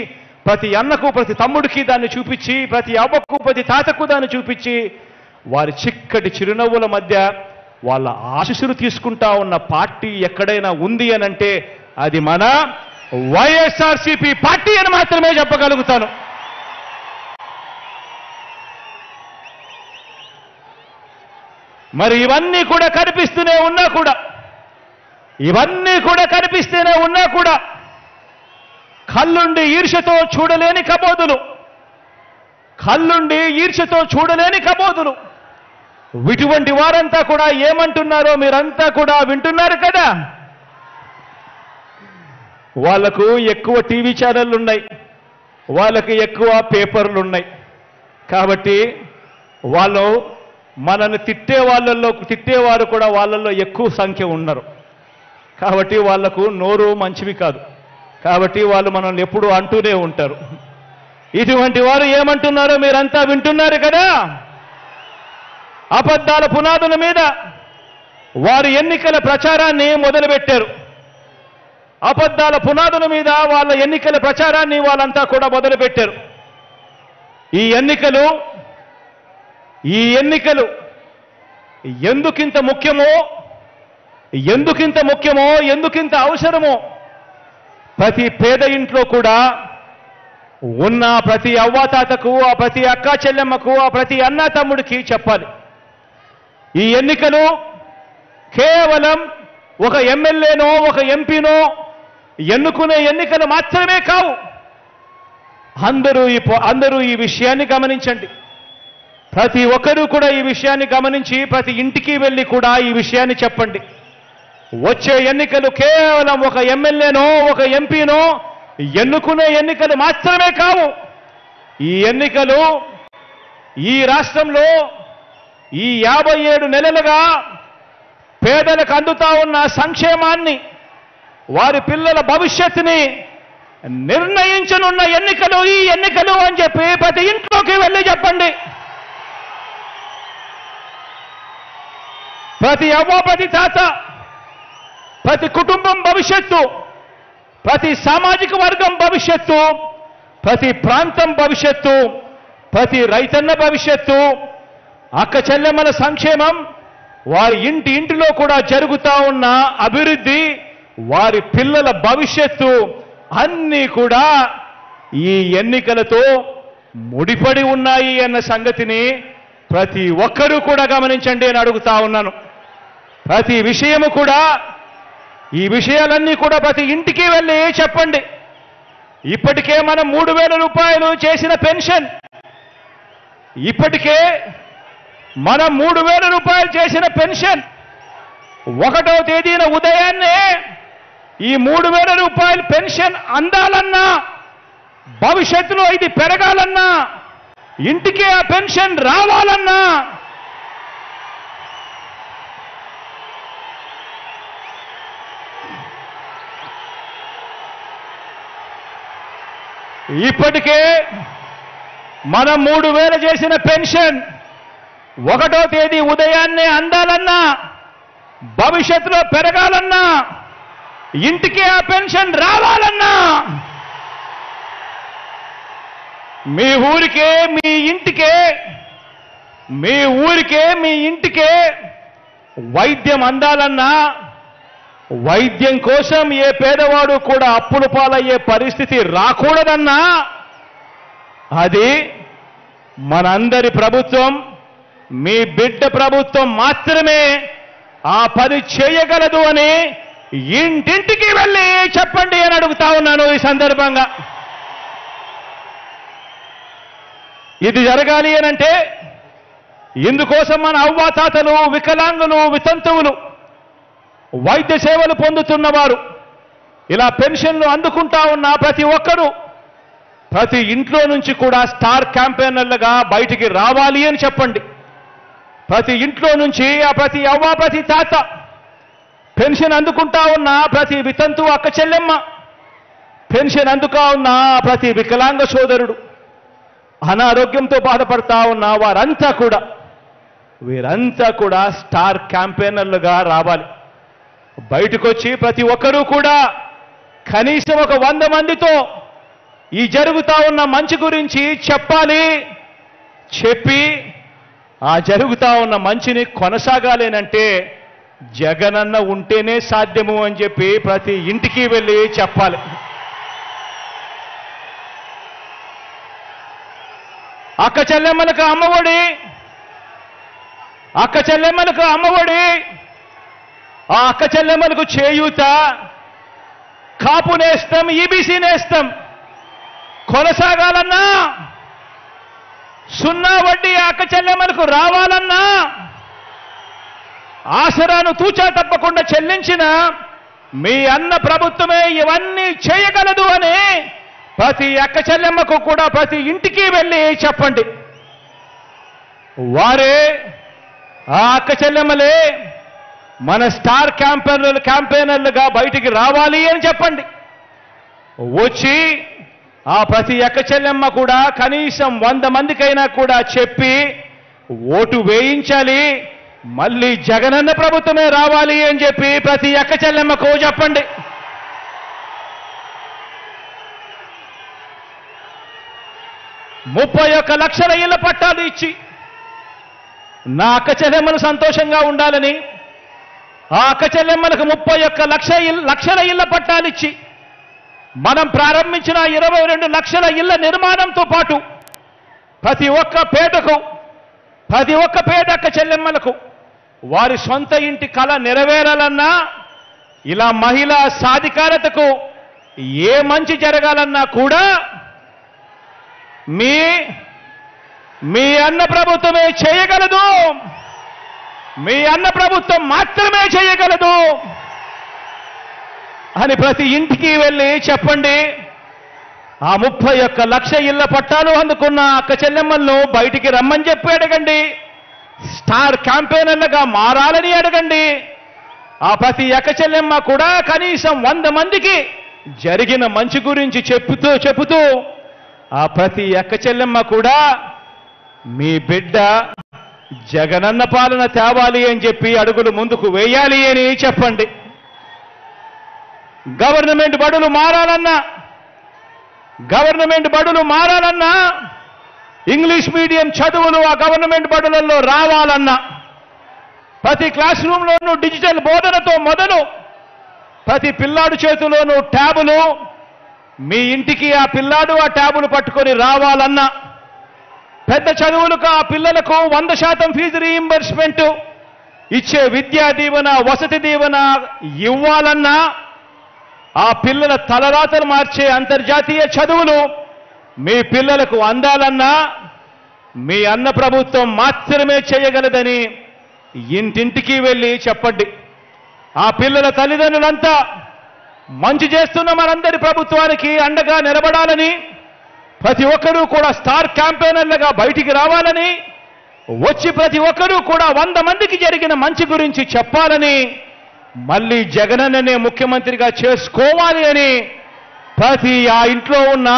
ప్రతి అన్నకు ప్రతి తమ్ముడికి దాన్ని చూపించి ప్రతి అవ్వకు ప్రతి తాతకు దాన్ని చూపించి వారి చిక్కటి చిరునవ్వుల మధ్య వాళ్ళ ఆశీస్సులు తీసుకుంటా ఉన్న పార్టీ ఎక్కడైనా ఉంది అనంటే అది మన వైఎస్ఆర్సీపీ పార్టీ అని మాత్రమే చెప్పగలుగుతాను. మరి ఇవన్నీ కూడా కనిపిస్తూనే ఉన్నా కూడా కళ్ళుండి ఈర్ష్యతో చూడలేని కబోదులు ఇటువంటి వారంతా కూడా ఏమంటున్నారో మీరంతా కూడా వింటున్నారు కదా. వాళ్లకు ఎక్కువ టీవీ ఛానళ్ళు ఉన్నాయి, వాళ్ళకి ఎక్కువ పేపర్లు ఉన్నాయి. కాబట్టి వాళ్ళు మనల్ని తిట్టేవారు కూడా వాళ్ళల్లో ఎక్కువ సంఖ్య ఉన్నారు. కాబట్టి వాళ్లకు నోరు మంచివి కాదు. కాబట్టి వాళ్ళు మనల్ని ఎప్పుడూ అంటూనే ఉంటారు. ఇటువంటి వారు ఏమంటున్నారో మీరంతా వింటున్నారు కదా. అబద్ధాల పునాదుల మీద వారు ఎన్నికల ప్రచారాన్ని మొదలుపెట్టారు. అబద్ధాల పునాదుల మీద వాళ్ళ ఎన్నికల ప్రచారాన్ని వాళ్ళంతా కూడా మొదలుపెట్టారు. ఈ ఎన్నికలు ఎందుకింత ముఖ్యమో, ఎందుకింత అవసరమో ప్రతి పేద ఇంట్లో కూడా ఉన్న ప్రతి అవ్వాతాతకు, ఆ ప్రతి అక్కా చెల్లెమ్మకు, ఆ ప్రతి అన్నా తమ్ముడికి చెప్పాలి. ఈ ఎన్నికలు కేవలం ఒక ఎమ్మెల్యేనో ఒక ఎంపీనో ఎన్నుకునే ఎన్నికలు మాత్రమే కావు. అందరూ ఈ విషయాన్ని గమనించండి. ప్రతి ఒక్కరూ కూడా ఈ విషయాన్ని గమనించి ప్రతి ఇంటికి వెళ్ళి కూడా ఈ విషయాన్ని చెప్పండి. వచ్చే ఎన్నికలు కేవలం ఒక ఎమ్మెల్యేనో ఒక ఎంపీనో ఎన్నుకునే ఎన్నికలు మాత్రమే కావు. ఈ ఎన్నికలు ఈ రాష్ట్రంలో ఈ 57 నెలలుగా పేదలకు అందుతా ఉన్న సంక్షేమాన్ని, వారి పిల్లల భవిష్యత్తుని నిర్ణయించనున్న ఎన్నికలు ఈ ఎన్నికలు అని చెప్పి ప్రతి ఇంట్లోకి వెళ్ళి చెప్పండి. ప్రతి అవ్వ, ప్రతి తాత, ప్రతి కుటుంబం భవిష్యత్తు, ప్రతి సామాజిక వర్గం భవిష్యత్తు, ప్రతి ప్రాంతం భవిష్యత్తు, ప్రతి రైతన్న భవిష్యత్తు, అక్క చెల్లెమ్మల సంక్షేమం, వారి ఇంటిలో కూడా జరుగుతా ఉన్న అభివృద్ధి, వారి పిల్లల భవిష్యత్తు అన్నీ కూడా ఈ ఎన్నికలతో ముడిపడి ఉన్నాయి అన్న సంగతిని ప్రతి ఒక్కరూ కూడా గమనించండి అని అడుగుతా ఉన్నాను. ప్రతి విషయము కూడా, ఈ విషయాలన్నీ కూడా ప్రతి ఇంటికి వెళ్ళి చెప్పండి. ఇప్పటికే మనం 3,000 రూపాయలు చేసిన పెన్షన్, ఇప్పటికే మనం 3,000 రూపాయలు చేసిన పెన్షన్ 1వ తేదీన ఉదయాన్నే ఈ 3,000 రూపాయల పెన్షన్ అందాలన్నా, భవిష్యత్తులో ఇది పెరగాలన్నా, ఇంటికే ఆ పెన్షన్ రావాలన్నా ఇప్పటికే మనం 3,000 చేసిన పెన్షన్ 1వ తేదీ ఉదయాన్నే అందాలన్నా, భవిష్యత్తులో పెరగాలన్నా, ఇంటికి ఆ పెన్షన్ రావాలన్నా మీ ఊరికే మీ ఇంటికే వైద్యం అందాలన్నా, వైద్యం కోసం ఏ పేదవాడు కూడా అప్పుల పాలయ్యే పరిస్థితి రాకూడదన్నా అది మనందరి ప్రభుత్వం, మీ బిడ్డ ప్రభుత్వం మాత్రమే ఆ పని చేయగలదు అని ఇంటింటికి వెళ్ళి చెప్పండి అని అడుగుతా ఉన్నాను ఈ సందర్భంగా. ఇది జరగాలి అనంటే ఇందుకోసం మన అవ్వాతాతలు, వికలాంగులు, వితంతువులు, వైద్య సేవలు పొందుతున్నవారు, ఇలా పెన్షన్లు అందుకుంటా ఉన్న ప్రతి ఒక్కరూ ప్రతి ఇంట్లో నుంచి కూడా స్టార్ క్యాంపెయినర్లుగా బయటికి రావాలి అని చెప్పండి. ప్రతి ఇంట్లో నుంచి ఆ ప్రతి అవ్వ, ప్రతి తాత, పెన్షన్ అందుకుంటా ఉన్న ప్రతి వితంతు అక్క చెల్లెమ్మ, పెన్షన్ అందుకా ఉన్న ప్రతి వికలాంగ సోదరుడు, అనారోగ్యంతో బాధపడతా ఉన్న వారంతా కూడా వీరంతా కూడా స్టార్ క్యాంపెయినర్లుగా రావాలి. బయటకు వచ్చి ప్రతి ఒక్కరూ కూడా కనీసం ఒక 100 మందితో ఈ జరుగుతా ఉన్న మంచి గురించి చెప్పాలి. చెప్పి ఆ జరుగుతా ఉన్న మంచిని కొనసాగాలేనంటే జగనన్న ఉంటేనే సాధ్యము అని చెప్పి ప్రతి ఇంటికి వెళ్ళి చెప్పాలి. అక్క చెల్లెమ్మలకు అమ్మఒడి, అక్క చెల్లెమ్మలకు అమ్మఒడి, ఆ అక్క చెల్లెమ్మలకు చేయూత, కాపు నేస్తం, ఈబీసీ నేస్తం కొనసాగాలన్నా, 0 వడ్డీ అక్క చెల్లెమ్మలకు రావాలన్నా, ఆసరాను తూచా తప్పకుండా చెల్లించిన మీ అన్న ప్రభుత్వమే ఇవన్నీ చేయగలదు అని ప్రతి అక్క చెల్లెమ్మకు కూడా ప్రతి ఇంటికి వెళ్ళి చెప్పండి. వారే ఆ అక్క చెల్లెమ్మలే మన స్టార్ క్యాంపెయినర్లుగా బయటికి రావాలి అని చెప్పండి. వచ్చి ఆ ప్రతి అక్క చెల్లెమ్మ కూడా కనీసం 100 మందికైనా కూడా చెప్పి ఓటు వేయించాలి, మళ్ళీ జగనన్న ప్రభుత్వమే రావాలి అని చెప్పి ప్రతి అక్క చెల్లెమ్మకు చెప్పండి. $31 లక్షల ఇళ్ల పట్టాలు ఇచ్చి నా అక్క చెల్లెమ్మలు సంతోషంగా ఉండాలని, ఆ అక్క చెల్లెమ్మలకు 31 లక్షల ఇళ్ల పట్టాలిచ్చి మనం ప్రారంభించిన 22 లక్షల ఇళ్ల నిర్మాణంతో పాటు ప్రతి ఒక్క పేదకు, ప్రతి ఒక్క పేద అక్క చెల్లెమ్మలకు వారి సొంత ఇంటి కళ నెరవేరాలన్నా, ఇలా మహిళా సాధికారతకు ఏ మంచి జరగాలన్నా కూడా మీ అన్న ప్రభుత్వమే చేయగలదు, మీ అన్న ప్రభుత్వం మాత్రమే చేయగలదు అని ప్రతి ఇంటికి వెళ్ళి చెప్పండి. ఆ 31 లక్ష ఇళ్ల పట్టాలు అందుకున్న అక్క చెల్లెమ్మలను బయటికి రమ్మని చెప్పి అడగండి. స్టార్ క్యాంపెయినర్లుగా మారాలని అడగండి. ఆ ప్రతి అక్క చెల్లెమ్మ కూడా కనీసం 100 మందికి జరిగిన మంచి గురించి చెబుతూ ఆ ప్రతి అక్క చెల్లెమ్మ కూడా మీ బిడ్డ జగనన్న పాలన తేవాలి అని చెప్పి అడుగులు ముందుకు వేయాలి అని చెప్పండి. గవర్నమెంట్ బడులు మారాలన్నా, ఇంగ్లీష్ మీడియం చదువులు ఆ గవర్నమెంట్ బడులలో రావాలన్నా, ప్రతి క్లాస్ రూమ్లోనూ డిజిటల్ బోధనతో మొదలు ప్రతి పిల్లాడు చేతిలోనూ ట్యాబులు, మీ ఇంటికి ఆ పిల్లాడు ఆ ట్యాబులు పట్టుకొని రావాలన్నా, పెద్ద చదువులకు ఆ పిల్లలకు 100% ఫీజు రీయింబర్స్మెంట్ ఇచ్చే విద్యా దీవెన, వసతి దీవెన ఇవ్వాలన్నా, ఆ పిల్లల తలరాతలు మార్చే అంతర్జాతీయ చదువులు మీ పిల్లలకు అందాలన్నా మీ అన్న ప్రభుత్వం మాత్రమే చేయగలదని ఇంటింటికి వెళ్ళి చెప్పండి. ఆ పిల్లల తల్లిదండ్రులంతా మంచి చేస్తున్న మనందరి ప్రభుత్వానికి అండగా నిలబడాలని, ప్రతి ఒక్కరూ కూడా స్టార్ క్యాంపెయినర్లుగా బయటికి రావాలని, వచ్చి ప్రతి ఒక్కరూ కూడా 100 మందికి జరిగిన మంచి గురించి చెప్పాలని, మళ్ళీ జగనన్ననే ముఖ్యమంత్రిగా చేసుకోవాలి అని ప్రతి ఆ ఇంట్లో ఉన్న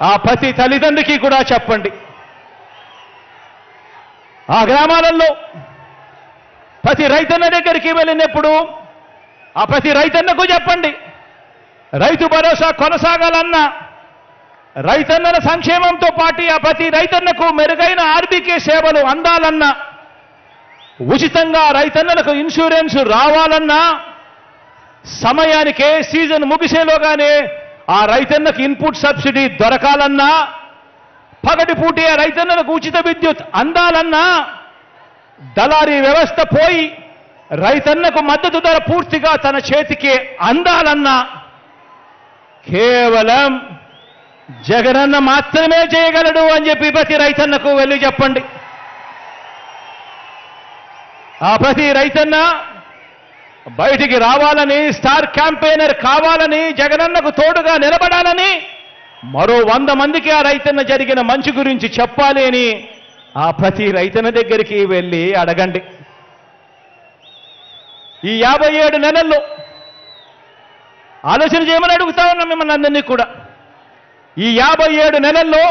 ఆ ప్రతి తల్లిదండ్రికి కూడా చెప్పండి. ఆ గ్రామాలలో ప్రతి రైతన్న దగ్గరికి వెళ్ళినప్పుడు ఆ ప్రతి రైతన్నకు చెప్పండి, రైతు భరోసా కొనసాగాలన్నా, రైతన్నల సంక్షేమంతో పాటు ఆ ప్రతి రైతన్నకు మెరుగైన ఆర్బీకే సేవలు అందాలన్నా, ఉచితంగా రైతన్నలకు ఇన్సూరెన్స్ రావాలన్నా, సమయానికే సీజన్ ముగిసేలోగానే ఆ రైతన్నకు ఇన్పుట్ సబ్సిడీ దొరకాలన్నా, పగటిపూటే ఆ రైతన్నలకు ఉచిత విద్యుత్ అందాలన్నా, దళారీ వ్యవస్థ పోయి రైతన్నకు మద్దతు ధర పూర్తిగా తన చేతికి అందాలన్నా కేవలం జగనన్న మాత్రమే చేయగలడు అని చెప్పి ప్రతి రైతన్నకు వెళ్ళి చెప్పండి. ఆ ప్రతి రైతన్న బయటికి రావాలని, స్టార్ క్యాంపెయినర్ కావాలని, జగనన్నకు తోడుగా నిలబడాలని, మరో 100 మందికి ఆ రైతన్న జరిగిన మంచి గురించి చెప్పాలి అని ఆ ప్రతి రైతన్న దగ్గరికి వెళ్ళి అడగండి. ఈ 57 నెలల్లో ఆలోచన చేయమని అడుగుతా ఉన్నాం మిమ్మల్ని అందరినీ కూడా. ఈ 57 నెలల్లో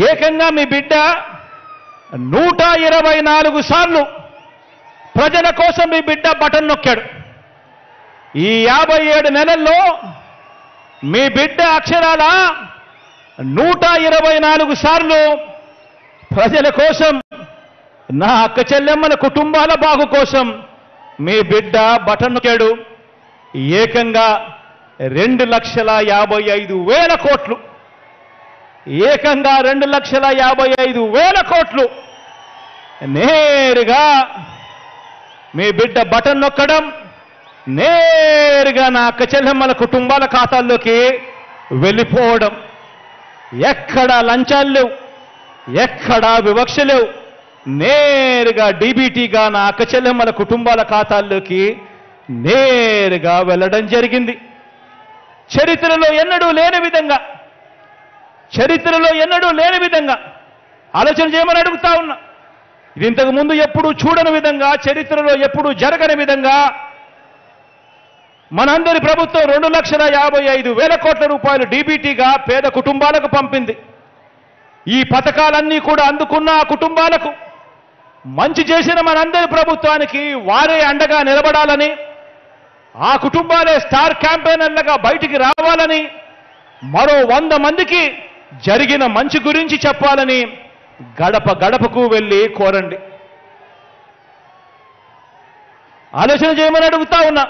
ఏకంగా మీ బిడ్డ 124 సార్లు ప్రజల కోసం మీ బిడ్డ బటన్ నొక్కాడు. ఈ 57 నెలల్లో మీ బిడ్డ అక్షరాల 124 సార్లు ప్రజల కోసం, నా అక్క చెల్లెమ్మల కుటుంబాల బాగు కోసం మీ బిడ్డ బటన్ నొక్కాడు. ఏకంగా 2,55,000 కోట్లు, ఏకంగా 2,55,000 కోట్లు నేరుగా మీ బిడ్డ బటన్ నొక్కడం, నేరుగా నా అక్క చెల్లెమ్మల కుటుంబాల ఖాతాల్లోకి వెళ్ళిపోవడం. ఎక్కడా లంచాలు లేవు, ఎక్కడా వివక్ష లేవు. నేరుగా డీబీటీగా నా అక్క చెల్లెమ్మల కుటుంబాల ఖాతాల్లోకి నేరుగా వెళ్ళడం జరిగింది. చరిత్రలో ఎన్నడూ లేని విధంగా, చరిత్రలో ఎన్నడూ లేని విధంగా ఆలోచన చేయమని అడుగుతా ఉన్నా. ఇది ఇంతకు ముందు ఎప్పుడూ చూడని విధంగా, చరిత్రలో ఎప్పుడూ జరగని విధంగా మనందరి ప్రభుత్వం 2,55,000 కోట్ల రూపాయలు డీబీటీగా పేద కుటుంబాలకు పంపింది. ఈ పథకాలన్నీ కూడా అందుకున్న ఆ కుటుంబాలకు మంచి చేసిన మనందరి ప్రభుత్వానికి వారే అండగా నిలబడాలని, ఆ కుటుంబాలే స్టార్ క్యాంపెయినర్లుగా బయటికి రావాలని, మరో 100 మందికి జరిగిన మంచి గురించి చెప్పాలని గడప గడపకు వెళ్ళి కోరండి. ఆలోచన చేయమని అడుగుతా ఉన్నా.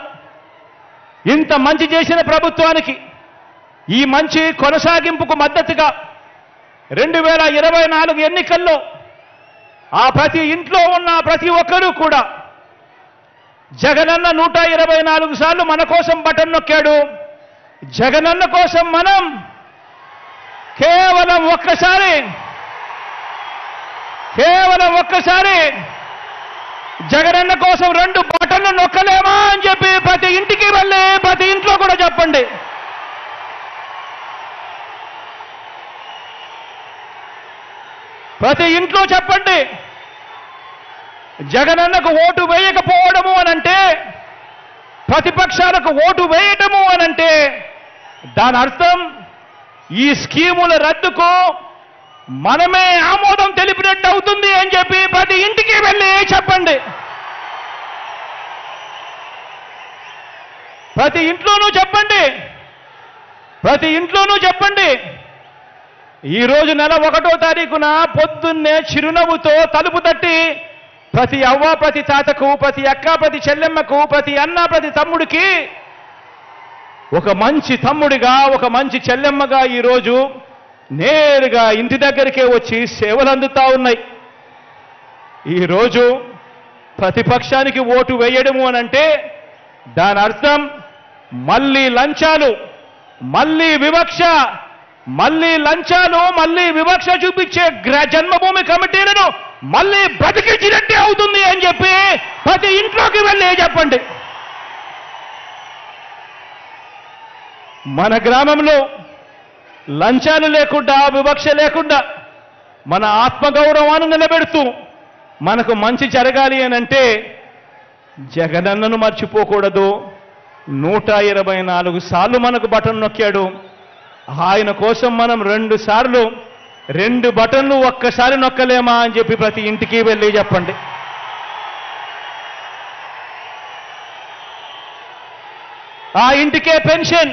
ఇంత మంచి చేసిన ప్రభుత్వానికి ఈ మంచి కొనసాగింపుకు మద్దతుగా 2024 ఎన్నికల్లో ఆ ప్రతి ఇంట్లో ఉన్న ప్రతి ఒక్కరూ కూడా జగనన్న 124 సార్లు మన కోసం బటన్ నొక్కాడు. జగనన్న కోసం మనం కేవలం ఒక్కసారి జగనన్న కోసం 2 బటన్లు నొక్కలేమా అని చెప్పి ప్రతి ఇంటికి వెళ్ళి ప్రతి ఇంట్లో కూడా చెప్పండి. ప్రతి ఇంట్లో చెప్పండి. జగనన్నకు ఓటు వేయకపోవడము అనంటే, ప్రతిపక్షాలకు ఓటు వేయటము అనంటే దాని అర్థం ఈ స్కీముల రద్దుకు మనమే ఆమోదం తెలిపినట్టు అవుతుంది అని చెప్పి ప్రతి ఇంటికి వెళ్ళి చెప్పండి. ప్రతి ఇంట్లోనూ చెప్పండి. ప్రతి ఇంట్లోనూ చెప్పండి. ఈరోజు నెల 1వ తారీఖున పొద్దున్నే చిరునవ్వుతో తలుపు తట్టి ప్రతి అవ్వ, ప్రతి తాతకు, ప్రతి అక్క, ప్రతి చెల్లెమ్మకు, ప్రతి అన్న, ప్రతి తమ్ముడికి ఒక మంచి తమ్ముడిగా, ఒక మంచి చెల్లెమ్మగా ఈరోజు నేరుగా ఇంటి దగ్గరికే వచ్చి సేవలు అందుతా ఉన్నాయి. ఈరోజు ప్రతిపక్షానికి ఓటు వేయడము అనంటే దాని అర్థం మళ్ళీ లంచాలు, మళ్ళీ వివక్ష, మళ్ళీ వివక్ష చూపించే జన్మభూమి కమిటీలను మళ్ళీ బ్రతికించినట్టే అవుతుంది అని చెప్పి ప్రతి ఇంట్లోకి వెళ్ళి చెప్పండి. మన గ్రామంలో లంచాలు లేకుండా, వివక్ష లేకుండా మన ఆత్మగౌరవాన్ని నిలబెడుతూ మనకు మంచి జరగాలి అనంటే జగనన్నను మర్చిపోకూడదు. 124 సార్లు మనకు బటన్ నొక్కాడు. ఆయన కోసం మనం 2 సార్లు 2 బటన్లు ఒక్కసారి నొక్కలేమా అని చెప్పి ప్రతి ఇంటికి వెళ్ళి చెప్పండి. ఆ ఇంటికే పెన్షన్,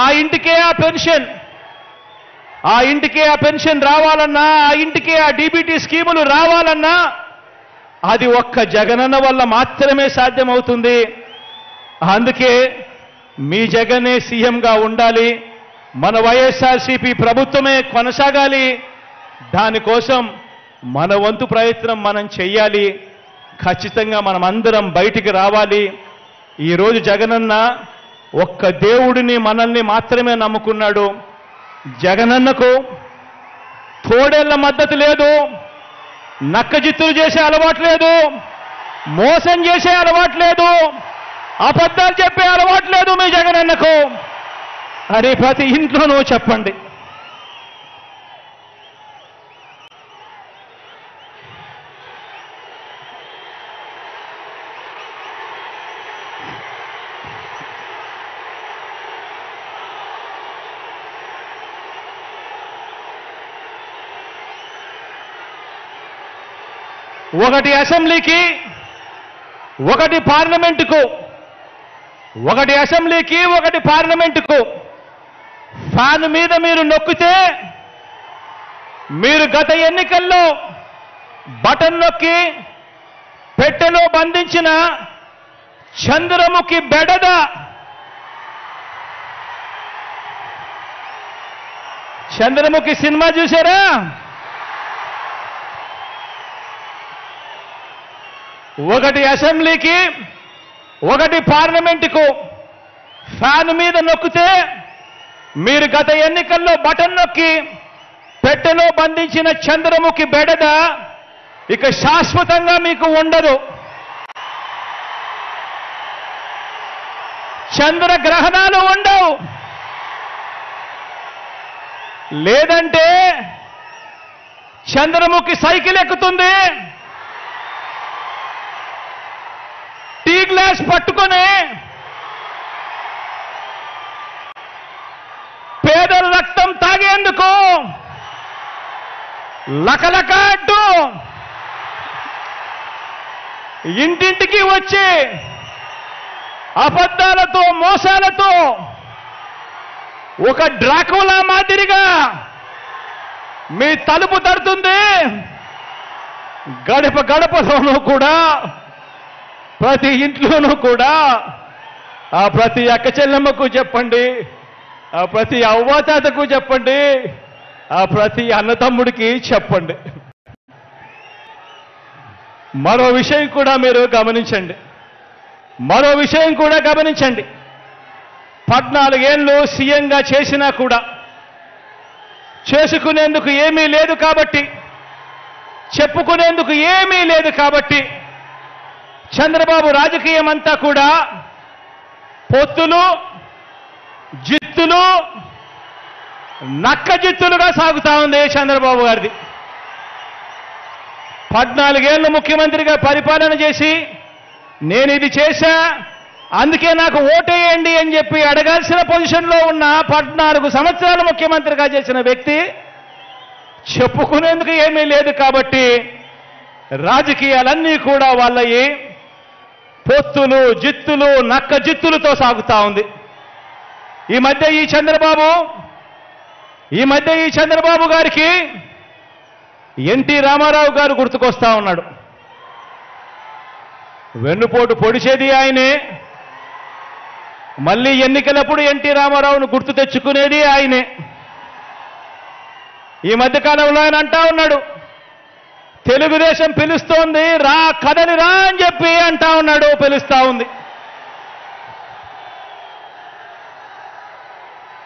ఆ ఇంటికే ఆ పెన్షన్, ఆ ఇంటికే ఆ పెన్షన్ రావాలన్నా, ఆ ఇంటికే ఆ డీబీటీ స్కీములు రావాలన్నా అది ఒక్క జగనన్న వల్ల మాత్రమే సాధ్యమవుతుంది. అందుకే మీ జగనే సీఎంగా ఉండాలి, మన వైఎస్ఆర్సీపీ ప్రభుత్వమే కొనసాగాలి. దానికోసం మన వంతు ప్రయత్నం మనం చెయ్యాలి. ఖచ్చితంగా మనమందరం బయటికి రావాలి. ఈరోజు జగనన్న ఒక్క దేవుడిని, మనల్ని మాత్రమే నమ్ముకున్నాడు. జగనన్నకు తోడేళ్ల మద్దతు లేదు, నక్కజిత్తులు చేసే అలవాటు లేదు, మోసం చేసే అలవాటు లేదు, అబద్ధాలు చెప్పే అలవాటు లేదు మీ జగనన్నకు అని ప్రతి ఇంట్లోనూ చెప్పండి. ఒకటి అసెంబ్లీకి, ఒకటి పార్లమెంటుకు, ఒకటి అసెంబ్లీకి, ఒకటి పార్లమెంటుకు ఫ్యాన్ మీద మీరు నొక్కితే మీరు గత ఎన్నికల్లో బటన్ నొక్కి పెట్టెలో బంధించిన చంద్రముఖి బెడద చంద్రముఖి సినిమా చూసారా? ఒకటి అసెంబ్లీకి, ఒకటి పార్లమెంటుకు ఫ్యాన్ మీద నొక్కితే మీరు గత ఎన్నికల్లో బటన్ నొక్కి పెట్టెలో బంధించిన చంద్రముఖి బెడద ఇక శాశ్వతంగా మీకు ఉండదు. చంద్రగ్రహణాలు ఉండవు. లేదంటే చంద్రముఖి సైకిల్ ఎక్కుతుంది, టీ గ్లాస్ పట్టుకొని పేదల రక్తం తాగేందుకు లకలక అంటూ ఇంటింటికి వచ్చి అబద్ధాలతో మోసాలతో ఒక డ్రాకులా మాదిరిగా మీ తలుపు తడుతుంది. గడప గడపలోనూ కూడా, ప్రతి ఇంట్లోనూ కూడా ఆ ప్రతి అక్క చెల్లెమ్మకు చెప్పండి, ఆ ప్రతి అవ్వాతాతకు చెప్పండి, ఆ ప్రతి అన్నతమ్ముడికి చెప్పండి. మరో విషయం కూడా మీరు గమనించండి. 14 ఏళ్ళు సీఎంగా చేసినా కూడా చేసుకునేందుకు ఏమీ లేదు కాబట్టి, చెప్పుకునేందుకు ఏమీ లేదు కాబట్టి చంద్రబాబు రాజకీయం అంతా కూడా పొత్తులు, జిత్తులు, నక్క జిత్తులుగా సాగుతా ఉంది చంద్రబాబు గారిది. 14 ఏళ్ళు ముఖ్యమంత్రిగా పరిపాలన చేసి నేను ఇది చేశా, అందుకే నాకు ఓటేయండి అని చెప్పి అడగాల్సిన పొజిషన్లో ఉన్న 14 సంవత్సరాలు ముఖ్యమంత్రిగా చేసిన వ్యక్తి చెప్పుకునేందుకు ఏమీ లేదు కాబట్టి రాజకీయాలన్నీ కూడా వాళ్ళయి పొత్తులు, జిత్తులు, నక్క జిత్తులతో సాగుతా ఉంది. ఈ మధ్య ఈ చంద్రబాబు గారికి ఎన్టీ రామారావు గారు గుర్తుకొస్తా ఉన్నాడు. వెన్నుపోటు పొడిచేది ఆయనే, మళ్ళీ ఎన్నికలప్పుడు ఎన్టీ రామారావును గుర్తు తెచ్చుకునేది ఆయనే. ఈ మధ్యకాలంలో ఆయన అంటా ఉన్నాడు, తెలుగుదేశం పిలుస్తోంది, రా కదలి రా అని చెప్పి అంటా ఉన్నాడు, పిలుస్తా ఉంది.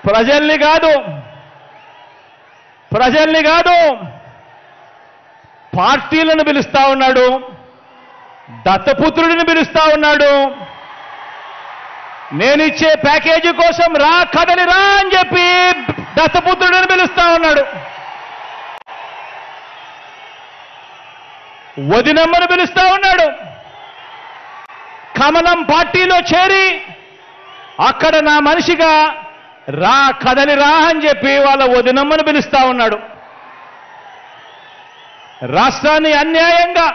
ప్రజల్ని కాదు పార్టీలను పిలుస్తా ఉన్నాడు, దత్తపుత్రుడిని పిలుస్తా ఉన్నాడు. నేనిచ్చే ప్యాకేజీ కోసం రా కదలి రా అని చెప్పి దత్తపుత్రుడిని పిలుస్తా ఉన్నాడు. వదినమ్మను పిలుస్తా ఉన్నాడు. కమలం పార్టీలో చేరి అక్కడ నా మనిషిగా రా కదలి రా అని చెప్పి వాళ్ళ వదినమ్మను పిలుస్తా ఉన్నాడు. రాష్ట్రాన్ని అన్యాయంగా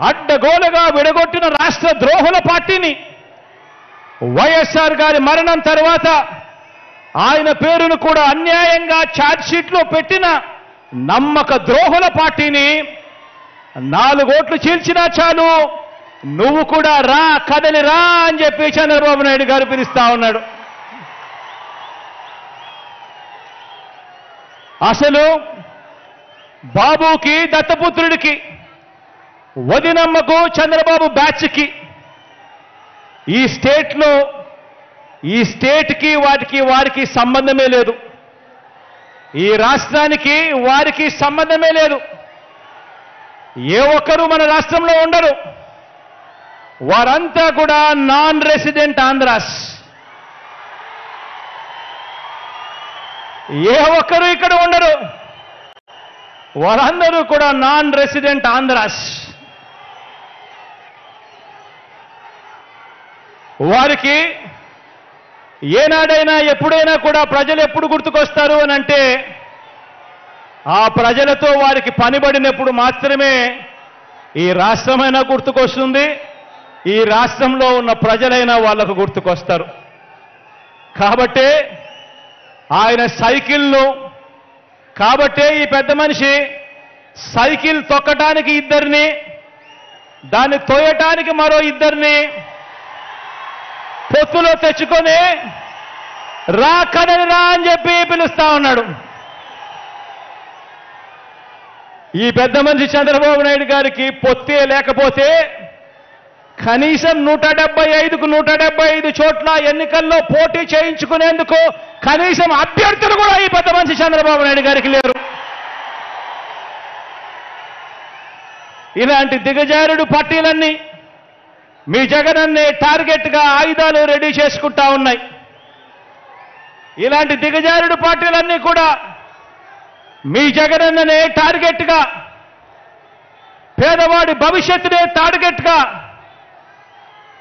అడ్డగోలుగా విడగొట్టిన రాష్ట్ర ద్రోహుల పార్టీని వైఎస్ఆర్ గారి మరణం తర్వాత ఆయన పేరును కూడా అన్యాయంగా ఛార్జ్షీట్లో పెట్టిన నమ్మక ద్రోహుల పార్టీని 4 ఓట్లు చీల్చినా చాలు, నువ్వు కూడా రా కదలి రా అని చెప్పి చంద్రబాబు నాయుడు గారు పిలుస్తా ఉన్నాడు. అసలు బాబుకి, దత్తపుత్రుడికి, వదినమ్మకు, చంద్రబాబు బ్యాచ్కి ఈ స్టేట్కి వారికి సంబంధమే లేదు. ఈ రాష్ట్రానికి వారికి సంబంధమే లేదు. ఏ ఒక్కరూ మన రాష్ట్రంలో ఉండరు. వారంతా కూడా నాన్ రెసిడెంట్ ఆంధ్రాస్. ఏ ఒక్కరూ ఇక్కడ ఉండరు. వారందరూ కూడా నాన్ రెసిడెంట్ ఆంధ్రాస్. వారికి ఏనాడైనా ఎప్పుడైనా కూడా ప్రజలు ఎప్పుడు గుర్తుకొస్తారు అని అంటే ఆ ప్రజలతో వారికి పనిబడినప్పుడు మాత్రమే ఈ రాష్ట్రమైనా గుర్తుకొస్తుంది, ఈ రాష్ట్రంలో ఉన్న ప్రజలైనా వాళ్లకు గుర్తుకొస్తారు. కాబట్టే ఆయన సైకిల్ను, కాబట్టే ఈ పెద్ద మనిషి సైకిల్ తొక్కటానికి ఇద్దరిని, దాన్ని తోయటానికి మరో ఇద్దరిని పొత్తులో తెచ్చుకొని రా కదలి రా అని చెప్పి పిలుస్తా ఉన్నాడు. ఈ పెద్ద మనిషి చంద్రబాబు నాయుడు గారికి పొత్తే లేకపోతే కనీసం 175కు 175 చోట్ల ఎన్నికల్లో పోటీ చేయించుకునేందుకు కనీసం అభ్యర్థులు కూడా ఈ పెద్ద మనిషి చంద్రబాబు నాయుడు గారికి లేరు. ఇలాంటి దిగజారుడు పార్టీలన్నీ మీ జగనన్నే టార్గెట్గా ఆయుధాలు రెడీ చేసుకుంటా ఉన్నాయి. ఇలాంటి దిగజారుడు పార్టీలన్నీ కూడా మీ జగనన్ననే టార్గెట్గా, పేదవాడి భవిష్యత్తునే టార్గెట్గా,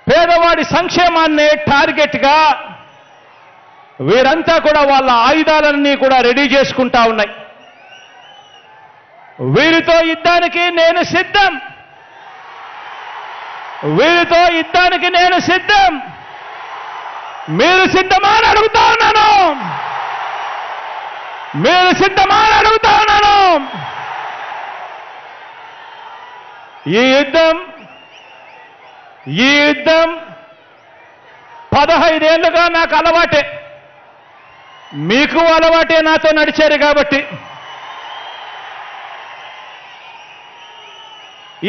పేదవాడి సంక్షేమాన్నే టార్గెట్గా వీరంతా కూడా వాళ్ళ ఆయుధాలన్నీ కూడా రెడీ చేసుకుంటా ఉన్నాయి. వీరితో యుద్ధానికి నేను సిద్ధం, వీరితో యుద్ధానికి నేను సిద్ధం. మీరు సిద్ధమా అని అడుగుతా ఉన్నాను, మీరు సిద్ధమా అని అడుగుతా ఉన్నాను. ఈ యుద్ధం 15 ఏళ్లుగా నాకు అలవాటే, మీకు అలవాటే నాతో నడిచారు కాబట్టి.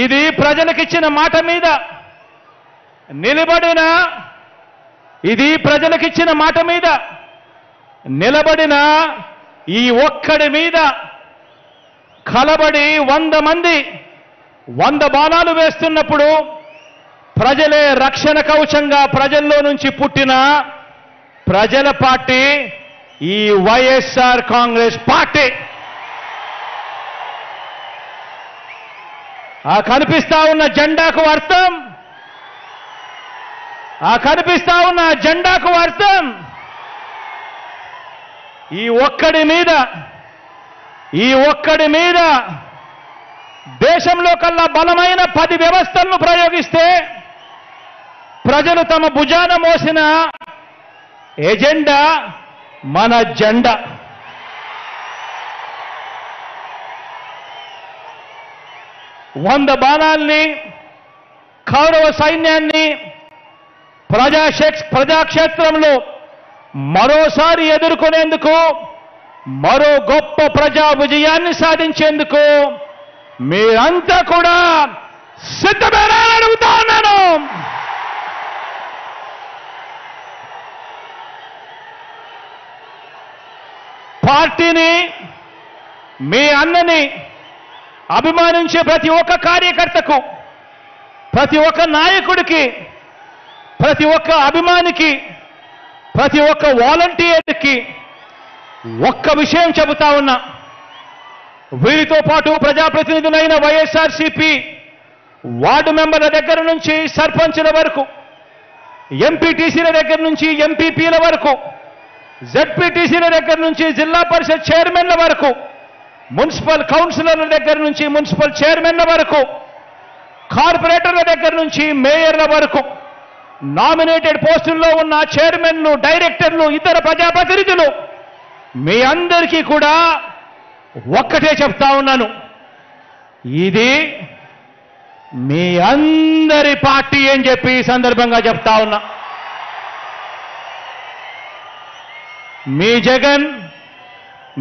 ఇది ప్రజలకిచ్చిన మాట మీద నిలబడిన, ఇది ప్రజలకిచ్చిన మాట మీద నిలబడిన ఈ ఒక్కడి మీద కలబడి 100 మంది 100 బాణాలు వేస్తున్నప్పుడు ప్రజలే రక్షణ కవచంగా ప్రజల్లో నుంచి పుట్టిన ప్రజల పార్టీ ఈ వైఎస్ఆర్ కాంగ్రెస్ పార్టీ. ఆ కనిపిస్తా ఉన్న జెండాకు అర్థం, ఆ కనిపిస్తా ఉన్న జెండాకు అర్థం ఈ ఒక్కడి మీద దేశంలో కల్లా బలమైన 10 వ్యవస్థలను ప్రయోగిస్తే ప్రజలు తమ భుజాన మోసిన ఎజెండా మన జెండా. వంద బాణాల్ని, కౌరవ సైన్యాన్ని ప్రజాక్షేత్రంలో మరోసారి ఎదుర్కొనేందుకు, మరో గొప్ప ప్రజా విజయాన్ని సాధించేందుకు మీరంతా కూడా సిద్ధమేనా అని అడుగుతా ఉన్నాను. పార్టీని, మీ అన్నని అభిమానించే ప్రతి ఒక్క కార్యకర్తకు, ప్రతి ఒక్క నాయకుడికి, ప్రతి ఒక్క అభిమానికి, ప్రతి ఒక్క వాలంటీర్కి ఒక్క విషయం చెబుతా ఉన్నా. వీరితో పాటు ప్రజాప్రతినిధులైన వైఎస్ఆర్సీపీ వార్డు మెంబర్ల దగ్గర నుంచి సర్పంచుల వరకు, ఎంపీటీసీల దగ్గర నుంచి ఎంపీపీల వరకు, జెడ్పీటీసీల దగ్గర నుంచి జిల్లా పరిషత్ చైర్మన్ల వరకు, మున్సిపల్ కౌన్సిలర్ల దగ్గర నుంచి మున్సిపల్ చైర్మన్ల వరకు, కార్పొరేటర్ల దగ్గర నుంచి మేయర్ల వరకు, నామినేటెడ్ పోస్టుల్లో ఉన్న చైర్మన్లు, డైరెక్టర్లు, ఇతర ప్రజాప్రతినిధులు మీ అందరికీ కూడా ఒక్కటే చెప్తా ఉన్నాను. ఇది మీ అందరి పార్టీ అని చెప్పి ఈ సందర్భంగా చెప్తా ఉన్నా. మీ జగన్,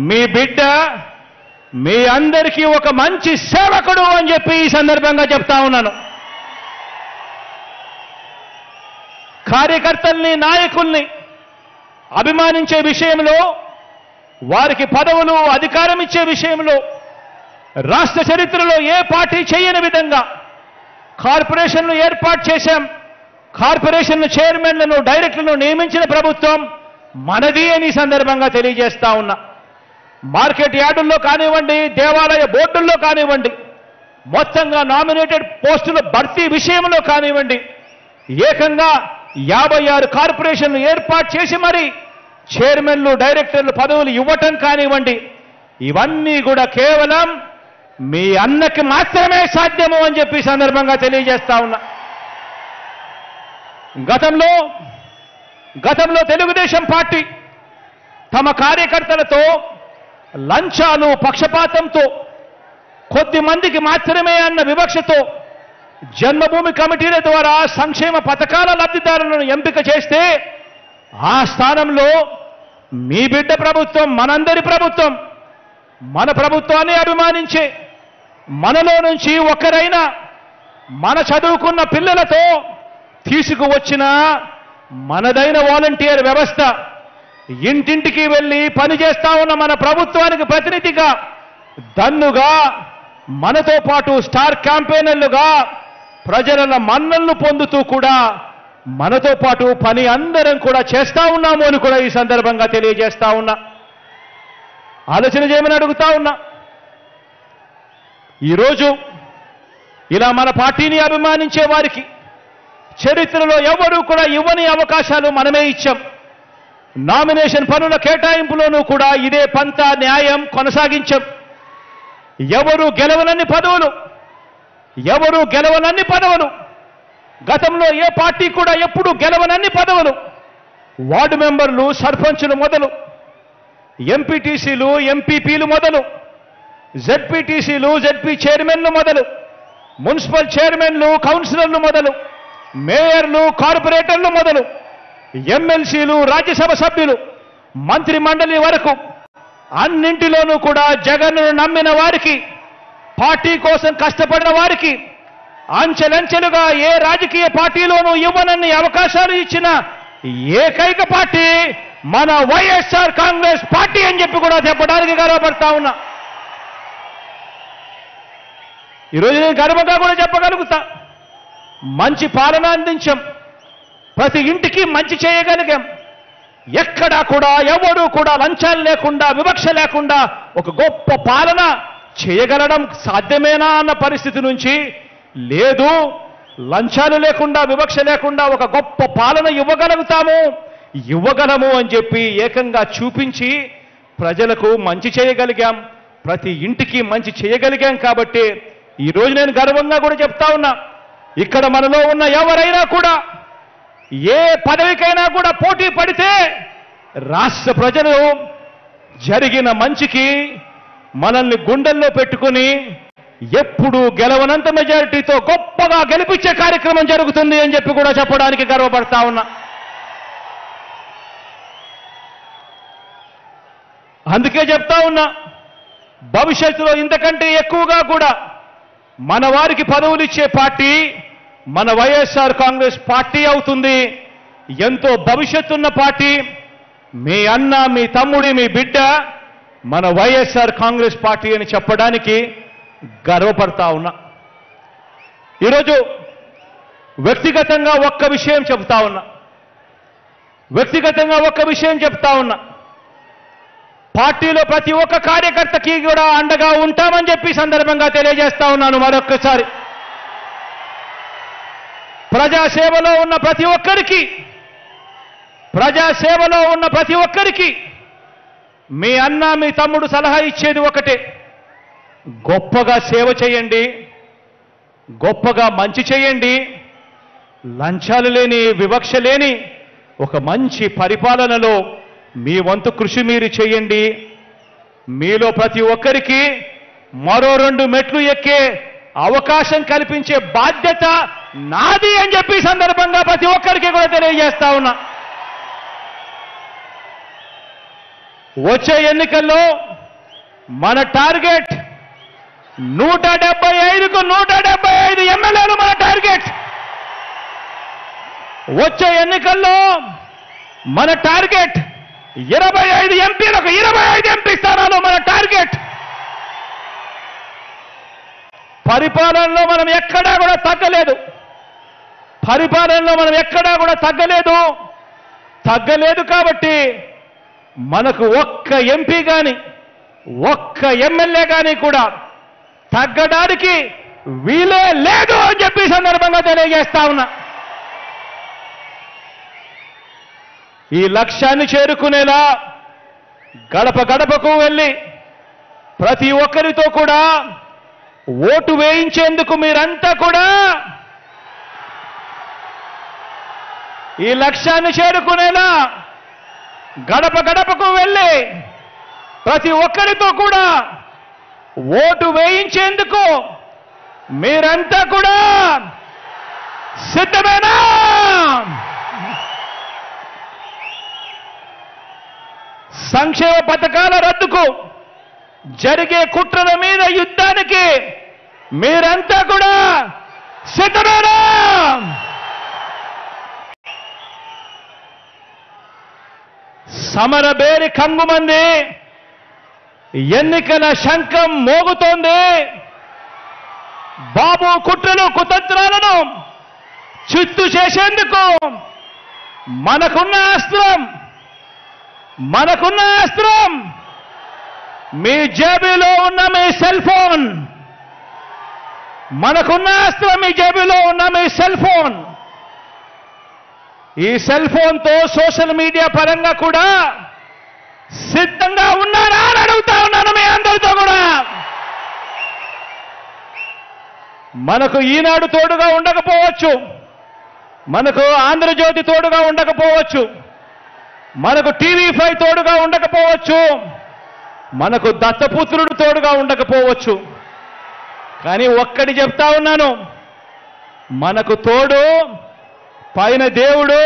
మీ బిడ్డ మీ అందరికీ ఒక మంచి సేవకుడు అని చెప్పి ఈ సందర్భంగా చెప్తా ఉన్నాను. కార్యకర్తల్ని, నాయకుల్ని అభిమానించే విషయంలో, వారికి పదవులు, అధికారం ఇచ్చే విషయంలో రాష్ట్ర చరిత్రలో ఏ పార్టీ చేయని విధంగా కార్పొరేషన్లు ఏర్పాటు చేశాం. కార్పొరేషన్ల చైర్మన్లను, డైరెక్టర్లను నియమించిన ప్రభుత్వం మనది అని సందర్భంగా తెలియజేస్తా ఉన్నా. మార్కెట్ యార్డుల్లో కానివ్వండి, దేవాలయ బోర్డుల్లో కానివ్వండి, మొత్తంగా నామినేటెడ్ పోస్టుల భర్తీ విషయంలో కానివ్వండి, ఏకంగా 56 కార్పొరేషన్లు ఏర్పాటు చేసి మరి చైర్మన్లు, డైరెక్టర్లు పదవులు ఇవ్వటం కానివ్వండి, ఇవన్నీ కూడా కేవలం మీ అన్నకి మాత్రమే సాధ్యము అని చెప్పి సందర్భంగా తెలియజేస్తా ఉన్నా. గతంలో తెలుగుదేశం పార్టీ తమ కార్యకర్తలతో లంచాలు, పక్షపాతంతో, కొద్ది మందికి మాత్రమే అన్న వివక్షతో జన్మభూమి కమిటీల ద్వారా సంక్షేమ పథకాల లబ్ధిదారులను ఎంపిక చేస్తే ఆ స్థానంలో మీ బిడ్డ ప్రభుత్వం, మనందరి ప్రభుత్వం, మన ప్రభుత్వాన్ని అభిమానించే మనలో నుంచి ఒకరైనా మన చదువుకున్న పిల్లలతో తీసుకువచ్చిన మనదైన వాలంటీర్ వ్యవస్థ, ఇంటింటికి వెళ్ళి పనిచేస్తా ఉన్న మన ప్రభుత్వానికి ప్రతినిధిగా, దన్నుగా, మనతో పాటు స్టార్ క్యాంపెయినర్లుగా ప్రజల మన్నలను పొందుతూ కూడా మనతో పాటు పని అందరం కూడా చేస్తా ఉన్నాము అని కూడా ఈ సందర్భంగా తెలియజేస్తా ఉన్నా. ఆలోచన చేయమని అడుగుతా ఉన్నా. ఈరోజు ఇలా మన పార్టీని అభిమానించే వారికి చరిత్రలో ఎవరూ కూడా ఇవ్వని అవకాశాలు మనమే ఇచ్చాం. నామినేషన్ పనుల కేటాయింపులోనూ కూడా ఇదే పంతా న్యాయం కొనసాగించాం. ఎవరు గెలవనన్ని పదవులు, గతంలో ఏ పార్టీ కూడా ఎప్పుడు గెలవనన్ని పదవులు, వార్డు మెంబర్లు, సర్పంచులు మొదలు, ఎంపీటీసీలు, ఎంపీపీలు మొదలు, జెడ్పీటీసీలు, జెడ్పీ చైర్మన్లు మొదలు, మున్సిపల్ చైర్మన్లు, కౌన్సిలర్లు మొదలు, మేయర్లు, కార్పొరేటర్లు మొదలు, ఎమ్మెల్సీలు, రాజ్యసభ సభ్యులు, మంత్రి మండలి వరకు అన్నింటిలోనూ కూడా జగన్ను నమ్మిన వారికి, పార్టీ కోసం కష్టపడిన వారికి అంచెలంచెలుగా ఏ రాజకీయ పార్టీలోనూ ఇవ్వనన్ని అవకాశాలు ఇచ్చిన ఏకైక పార్టీ మన వైఎస్ఆర్ కాంగ్రెస్ పార్టీ అని చెప్పి కూడా చెప్పడానికి గర్వపడతా ఉన్నా. ఈరోజు నేను గర్వంగా కూడా చెప్పగలుగుతా, మంచి పాలన అందించాం, ప్రతి ఇంటికి మంచి చేయగలిగాం. ఎక్కడా కూడా ఎవరూ కూడా లంచాలు లేకుండా, వివక్ష లేకుండా ఒక గొప్ప పాలన చేయగలడం సాధ్యమేనా అన్న పరిస్థితి నుంచి, లేదు లంచాలు లేకుండా, వివక్ష లేకుండా ఒక గొప్ప పాలన ఇవ్వగలము అని చెప్పి ఏకంగా చూపించి ప్రజలకు మంచి చేయగలిగాం, ప్రతి ఇంటికి మంచి చేయగలిగాం. కాబట్టి ఈరోజు నేను గర్వంగా కూడా చెప్తా ఉన్నా, ఇక్కడ మనలో ఉన్న ఎవరైనా కూడా ఏ పదవికైనా కూడా పోటీ పడితే రాష్ట్ర ప్రజలు జరిగిన మంచికి మనల్ని గుండెల్లో పెట్టుకుని ఎప్పుడు గెలవనంత మెజారిటీతో గొప్పగా గెలిపించే కార్యక్రమం జరుగుతుంది అని చెప్పి కూడా చెప్పడానికి గర్వపడతా ఉన్నా. అందుకే చెప్తా ఉన్నా, భవిష్యత్తులో ఇంతకంటే ఎక్కువగా కూడా మన వారికి పదవులు ఇచ్చే పార్టీ మన వైఎస్ఆర్ కాంగ్రెస్ పార్టీ అవుతుంది. ఎంతో భవిష్యత్తున్న పార్టీ, మీ అన్న, మీ తమ్ముడి, మీ బిడ్డ మన వైఎస్ఆర్ కాంగ్రెస్ పార్టీ అని చెప్పడానికి గర్వపడతా ఉన్నా. ఈరోజు వ్యక్తిగతంగా ఒక్క విషయం చెప్తా ఉన్నా, పార్టీలో ప్రతి ఒక్క కార్యకర్తకి కూడా అండగా ఉంటామని చెప్పి సందర్భంగా తెలియజేస్తా ఉన్నాను. మరొక్కసారి ప్రజాసేవలో ఉన్న ప్రతి ఒక్కరికి మీ అన్న, మీ తమ్ముడు సలహా ఇచ్చేది ఒకటే, గొప్పగా సేవ చేయండి, గొప్పగా మంచి చేయండి, లంచాలు లేని, వివక్ష లేని ఒక మంచి పరిపాలనలో మీ వంతు కృషి మీరు చేయండి. మీలో ప్రతి ఒక్కరికి మరో 2 మెట్లు ఎక్కే అవకాశం కల్పించే బాధ్యత నాది అని చెప్పి సందర్భంగా ప్రతి ఒక్కరికి కూడా తెలియజేస్తా ఉన్నా. వచ్చే ఎన్నికల్లో మన టార్గెట్ 175కు 175 ఎమ్మెల్యేలు మన టార్గెట్. వచ్చే ఎన్నికల్లో మన టార్గెట్ 25 ఎంపీలకు 25 ఎంపీ స్థానాలు మన టార్గెట్. పరిపాలనలో మనం ఎక్కడా కూడా తగ్గలేదు. కాబట్టి మనకు ఒక్క ఎంపీ కానీ, ఒక్క ఎమ్మెల్యే కానీ కూడా తగ్గడానికి వీలే లేదు అని చెప్పి సందర్భంగా తెలియజేస్తా ఉన్నా. ఈ లక్ష్యాన్ని చేరుకునేలా గడప గడపకు వెళ్ళి ప్రతి ఒక్కరితో కూడా ఓటు వేయించేందుకు మీరంతా కూడా ఈ లక్ష్యాన్ని చేరుకునేలా గడప గడపకు వెళ్ళి ప్రతి ఒక్కరితో కూడా ఓటు వేయించేందుకు మీరంతా కూడా సిద్ధమేనా? సంక్షేమ పథకాల రద్దుకు జరిగే కుట్రల మీద యుద్ధానికి మీరంతా కూడా సిద్ధమేనా? సమరబేరి కంగుమంది, ఎన్నికల శంఖం మోగుతోంది. బాబు కుట్రలు కుతంత్రాలను చిత్తు చేసేందుకు మనకున్న అస్త్రం మీ జేబులో ఉన్న మీ సెల్ ఫోన్. మనకున్న అస్త్రం మీ జేబులో ఉన్న మీ సెల్ ఫోన్. ఈ సెల్ ఫోన్తో సోషల్ మీడియా పరంగా కూడా సిద్ధంగా ఉన్నారా అని అడుగుతా ఉన్నాను మీ అందరితో కూడా. మనకు ఈనాడు తోడుగా ఉండకపోవచ్చు, మనకు ఆంధ్రజ్యోతి తోడుగా ఉండకపోవచ్చు, మనకు టీవీ5 తోడుగా ఉండకపోవచ్చు, మనకు దత్తపుత్రుడు తోడుగా ఉండకపోవచ్చు. కానీ ఒక్కటి చెప్తా ఉన్నాను, మనకు తోడు పైన దేవుడు.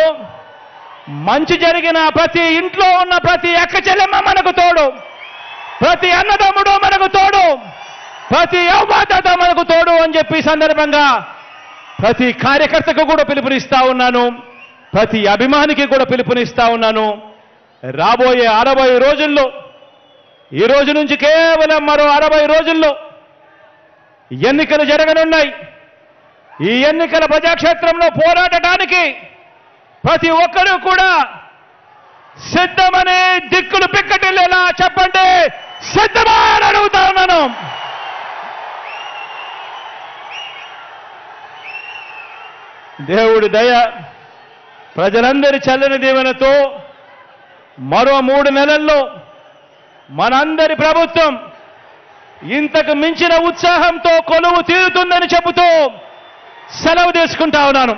మంచి జరిగిన ప్రతి ఇంట్లో ఉన్న ప్రతి అక్క చెల్లెమ్మ మనకు తోడు, ప్రతి అన్నదమ్ముడు మనకు తోడు, ప్రతి యువమాత మనకు తోడు అని చెప్పి సందర్భంగా ప్రతి కార్యకర్తకు కూడా పిలుపునిస్తా ఉన్నాను, ప్రతి అభిమానికి కూడా పిలుపునిస్తా ఉన్నాను. రాబోయే 60 రోజుల్లో, ఈ రోజు నుంచి కేవలం మరో 60 రోజుల్లో ఎన్నికలు జరగనున్నాయి. ఈ ఎన్నికల ప్రజాక్షేత్రంలో పోరాడటానికి ప్రతి ఒక్కరూ కూడా సిద్ధమనే దిక్కులు పిక్కటిల్లేలా చెప్పండి, సిద్ధమా అని అడుగుతా ఉన్నాను. దేవుడి దయ, ప్రజలందరి చల్లని దీవెనతో మరో 3 నెలల్లో మనందరి ప్రభుత్వం ఇంతకు మించిన ఉత్సాహంతో కొలువు తీరుతుందని చెబుతూ సెలవు తీసుకుంటా ఉన్నాను.